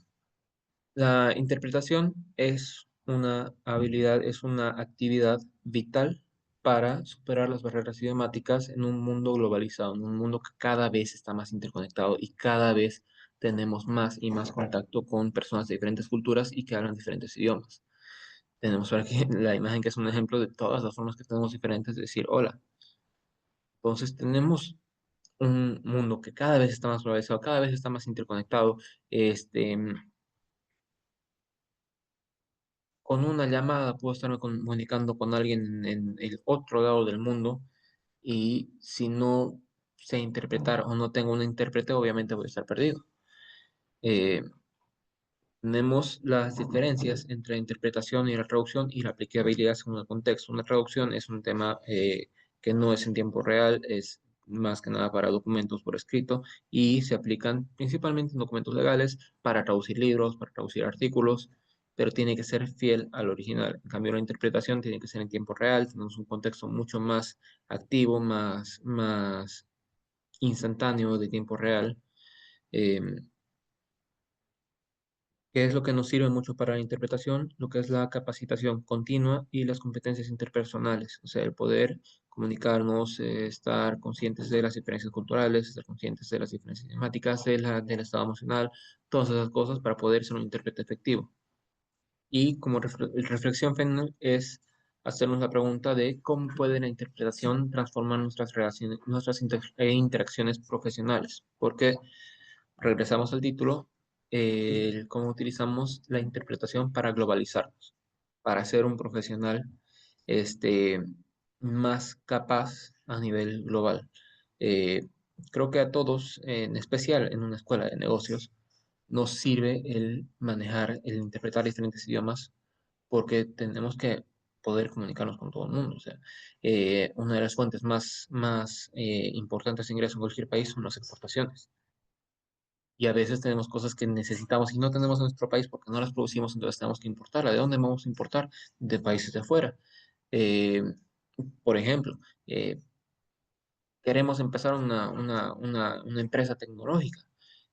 B: la interpretación es una habilidad, es una actividad vital para superar las barreras idiomáticas en un mundo globalizado, en un mundo que cada vez está más interconectado y cada vez tenemos más y más contacto con personas de diferentes culturas y que hablan diferentes idiomas. Tenemos por aquí la imagen que es un ejemplo de todas las formas que tenemos diferentes de decir hola. Entonces tenemos un mundo que cada vez está más globalizado, cada vez está más interconectado. Este, con una llamada puedo estarme comunicando con alguien en el otro lado del mundo y si no sé interpretar o no tengo un intérprete, obviamente voy a estar perdido. Eh, Tenemos las diferencias entre la interpretación y la traducción y la aplicabilidad según el contexto. Una traducción es un tema que no es en tiempo real, es más que nada para documentos por escrito y se aplican principalmente en documentos legales para traducir libros, para traducir artículos, pero tiene que ser fiel al original. En cambio, la interpretación tiene que ser en tiempo real, tenemos un contexto mucho más activo, más instantáneo de tiempo real. Eh, ¿Qué es lo que nos sirve mucho para la interpretación? Lo que es la capacitación continua y las competencias interpersonales, o sea, el poder comunicarnos, estar conscientes de las diferencias culturales, estar conscientes de las diferencias idiomáticas, del estado emocional, todas esas cosas para poder ser un intérprete efectivo. Y como reflexión final es hacernos la pregunta de cómo puede la interpretación transformar nuestras relaciones, interacciones profesionales, porque regresamos al título, cómo utilizamos la interpretación para globalizarnos, para ser un profesional este, más capaz a nivel global. Eh, Creo que a todos, en especial en una escuela de negocios, nos sirve el manejar, el interpretar diferentes idiomas, porque tenemos que poder comunicarnos con todo el mundo. O sea, una de las fuentes más importantes de ingreso en cualquier país son las exportaciones y a veces tenemos cosas que necesitamos y no tenemos en nuestro país porque no las producimos, entonces tenemos que importarlas. ¿De dónde vamos a importar? De países de afuera. Eh, por ejemplo, queremos empezar una empresa tecnológica.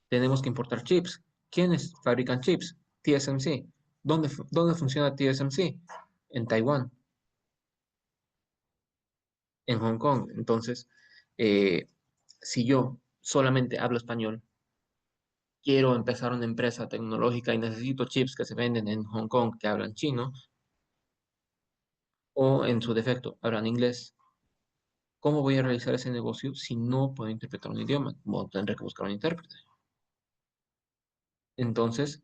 B: Tenemos que importar chips. ¿Quiénes fabrican chips? TSMC. ¿Dónde funciona TSMC? En Taiwán, en Hong Kong. Entonces, eh, si yo solamente hablo español, quiero empezar una empresa tecnológica y necesito chips que se venden en Hong Kong que hablan chino o en su defecto hablan inglés. ¿Cómo voy a realizar ese negocio si no puedo interpretar un idioma? Bueno, tendré que buscar un intérprete. Entonces,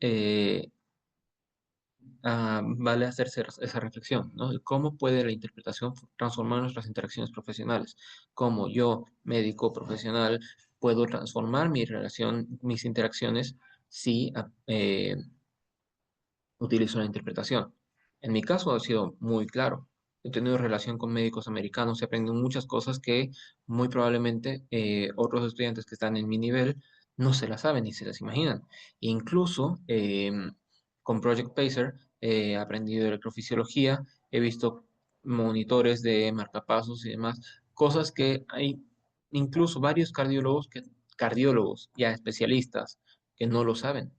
B: vale hacerse esa reflexión, ¿no? De cómo puede la interpretación transformar nuestras interacciones profesionales. Cómo yo, médico profesional, puedo transformar mi relación, mis interacciones si utilizo la interpretación. En mi caso ha sido muy claro. He tenido relación con médicos americanos, he aprendido muchas cosas que muy probablemente otros estudiantes que están en mi nivel no se las saben ni se las imaginan. Incluso con Project Pacer he aprendido electrofisiología, he visto monitores de marcapasos y demás, cosas que hay incluso varios cardiólogos ya especialistas que no lo saben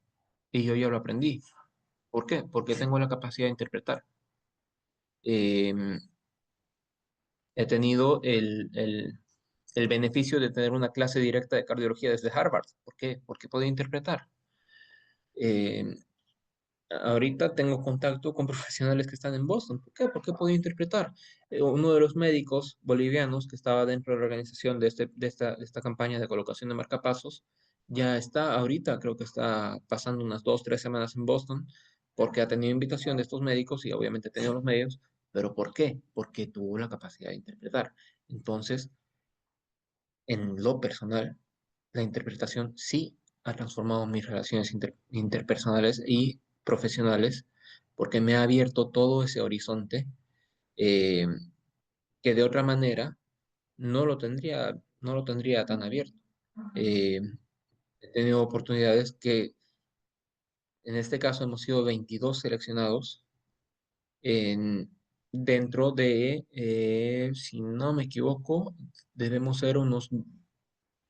B: y yo ya lo aprendí. ¿Por qué? Porque tengo la capacidad de interpretar. Em, He tenido el beneficio de tener una clase directa de cardiología desde Harvard. ¿Por qué? Porque puedo interpretar. Em, Ahorita tengo contacto con profesionales que están en Boston. ¿Por qué? Porque puedo interpretar. Uno de los médicos bolivianos que estaba dentro de la organización de esta campaña de colocación de marcapasos, ya está ahorita, creo que está pasando unas 2, 3 semanas en Boston, porque ha tenido invitación de estos médicos y obviamente ha tenido los medios. ¿Pero por qué? Porque tuvo la capacidad de interpretar. Entonces, en lo personal, la interpretación sí ha transformado mis relaciones interpersonales y profesionales porque me ha abierto todo ese horizonte eh, que de otra manera no lo tendría tan abierto. Eh, He tenido oportunidades que en este caso hemos sido 22 seleccionados en, dentro de, si no me equivoco, debemos ser unos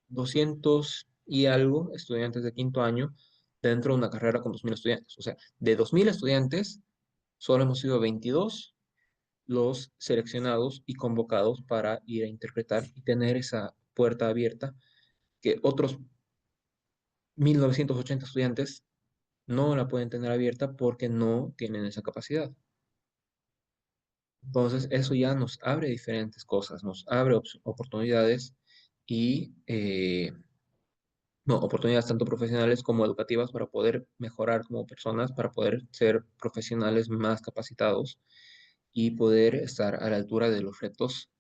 B: 200 y algo estudiantes de quinto año dentro de una carrera con 2000 estudiantes. O sea, de 2000 estudiantes, solo hemos sido 22 los seleccionados y convocados para ir a interpretar y tener esa puerta abierta que otros 1980 estudiantes no la pueden tener abierta porque no tienen esa capacidad. Entonces, eso ya nos abre diferentes cosas, nos abre oportunidades y no, oportunidades tanto profesionales como educativas para poder mejorar como personas, para poder ser profesionales más capacitados y poder estar a la altura de los retos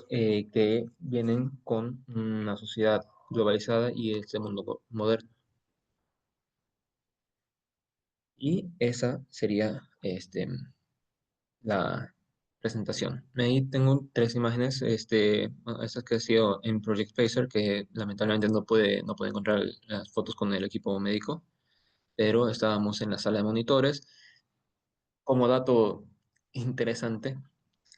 B: que vienen con una sociedad globalizada y este mundo moderno. Y esa sería la presentación. Ahí tengo 3 imágenes, bueno, estas que he sido en Project Pacer, que lamentablemente no puede encontrar las fotos con el equipo médico, pero estábamos en la sala de monitores. Como dato interesante,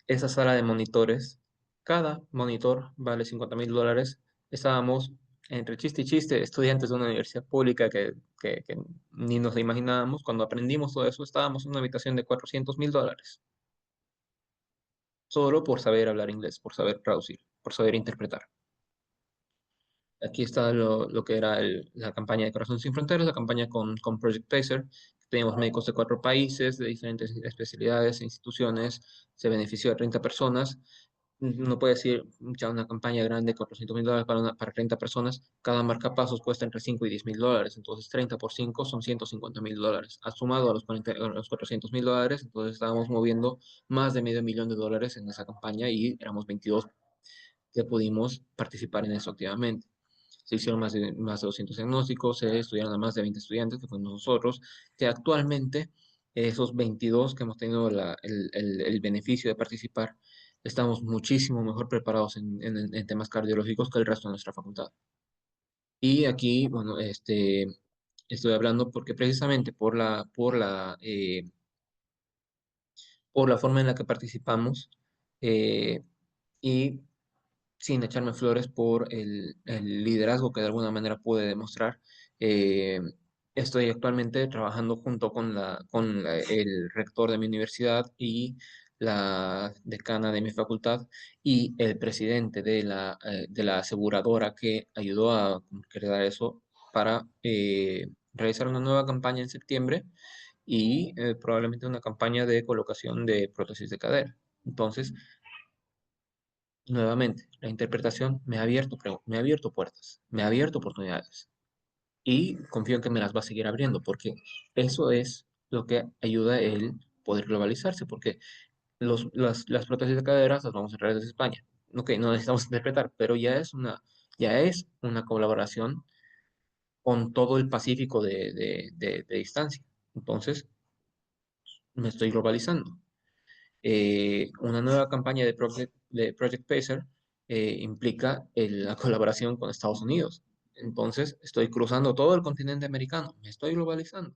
B: esa sala de monitores, cada monitor vale $50,000. Estábamos entre chiste y chiste, estudiantes de una universidad pública que ni nos imaginábamos. Cuando aprendimos todo eso, estábamos en una habitación de $400,000, solo por saber hablar inglés, por saber traducir, por saber interpretar. Aquí está lo que era la campaña de Corazón Sin Fronteras, la campaña con Project Pacer. Teníamos médicos de 4 países, de diferentes especialidades e instituciones. Se benefició a 30 personas. No puede decir ya una campaña grande, $400,000 para 30 personas. Cada marcapasos cuesta entre $5 y $10,000. Entonces, 30 por 5 son $150,000. Sumado a a los $400,000, entonces estábamos moviendo más de $500,000 en esa campaña y éramos 22 que pudimos participar en eso activamente. Se hicieron más de 200 diagnósticos, se estudiaron a más de 20 estudiantes, que fuimos nosotros, que actualmente esos 22 que hemos tenido el beneficio de participar, estamos muchísimo mejor preparados en temas cardiológicos que el resto de nuestra facultad. Y aquí, bueno, estoy hablando porque precisamente por la forma en la que participamos eh, y sin echarme flores por el liderazgo que de alguna manera pude demostrar. eh, Estoy actualmente trabajando junto con el rector de mi universidad y la decana de mi facultad y el presidente de la aseguradora que ayudó a concretar eso para realizar una nueva campaña en septiembre y probablemente una campaña de colocación de prótesis de cadera. Entonces, nuevamente, la interpretación me ha abierto puertas, me ha abierto oportunidades y confío en que me las va a seguir abriendo porque eso es lo que ayuda a él poder globalizarse porque las prótesis de caderas las vamos a traer desde España. Ok, no necesitamos interpretar, pero ya es una colaboración con todo el Pacífico de distancia. Entonces, me estoy globalizando. Una nueva campaña de Project Pacer implica la colaboración con Estados Unidos. Entonces, estoy cruzando todo el continente americano, me estoy globalizando.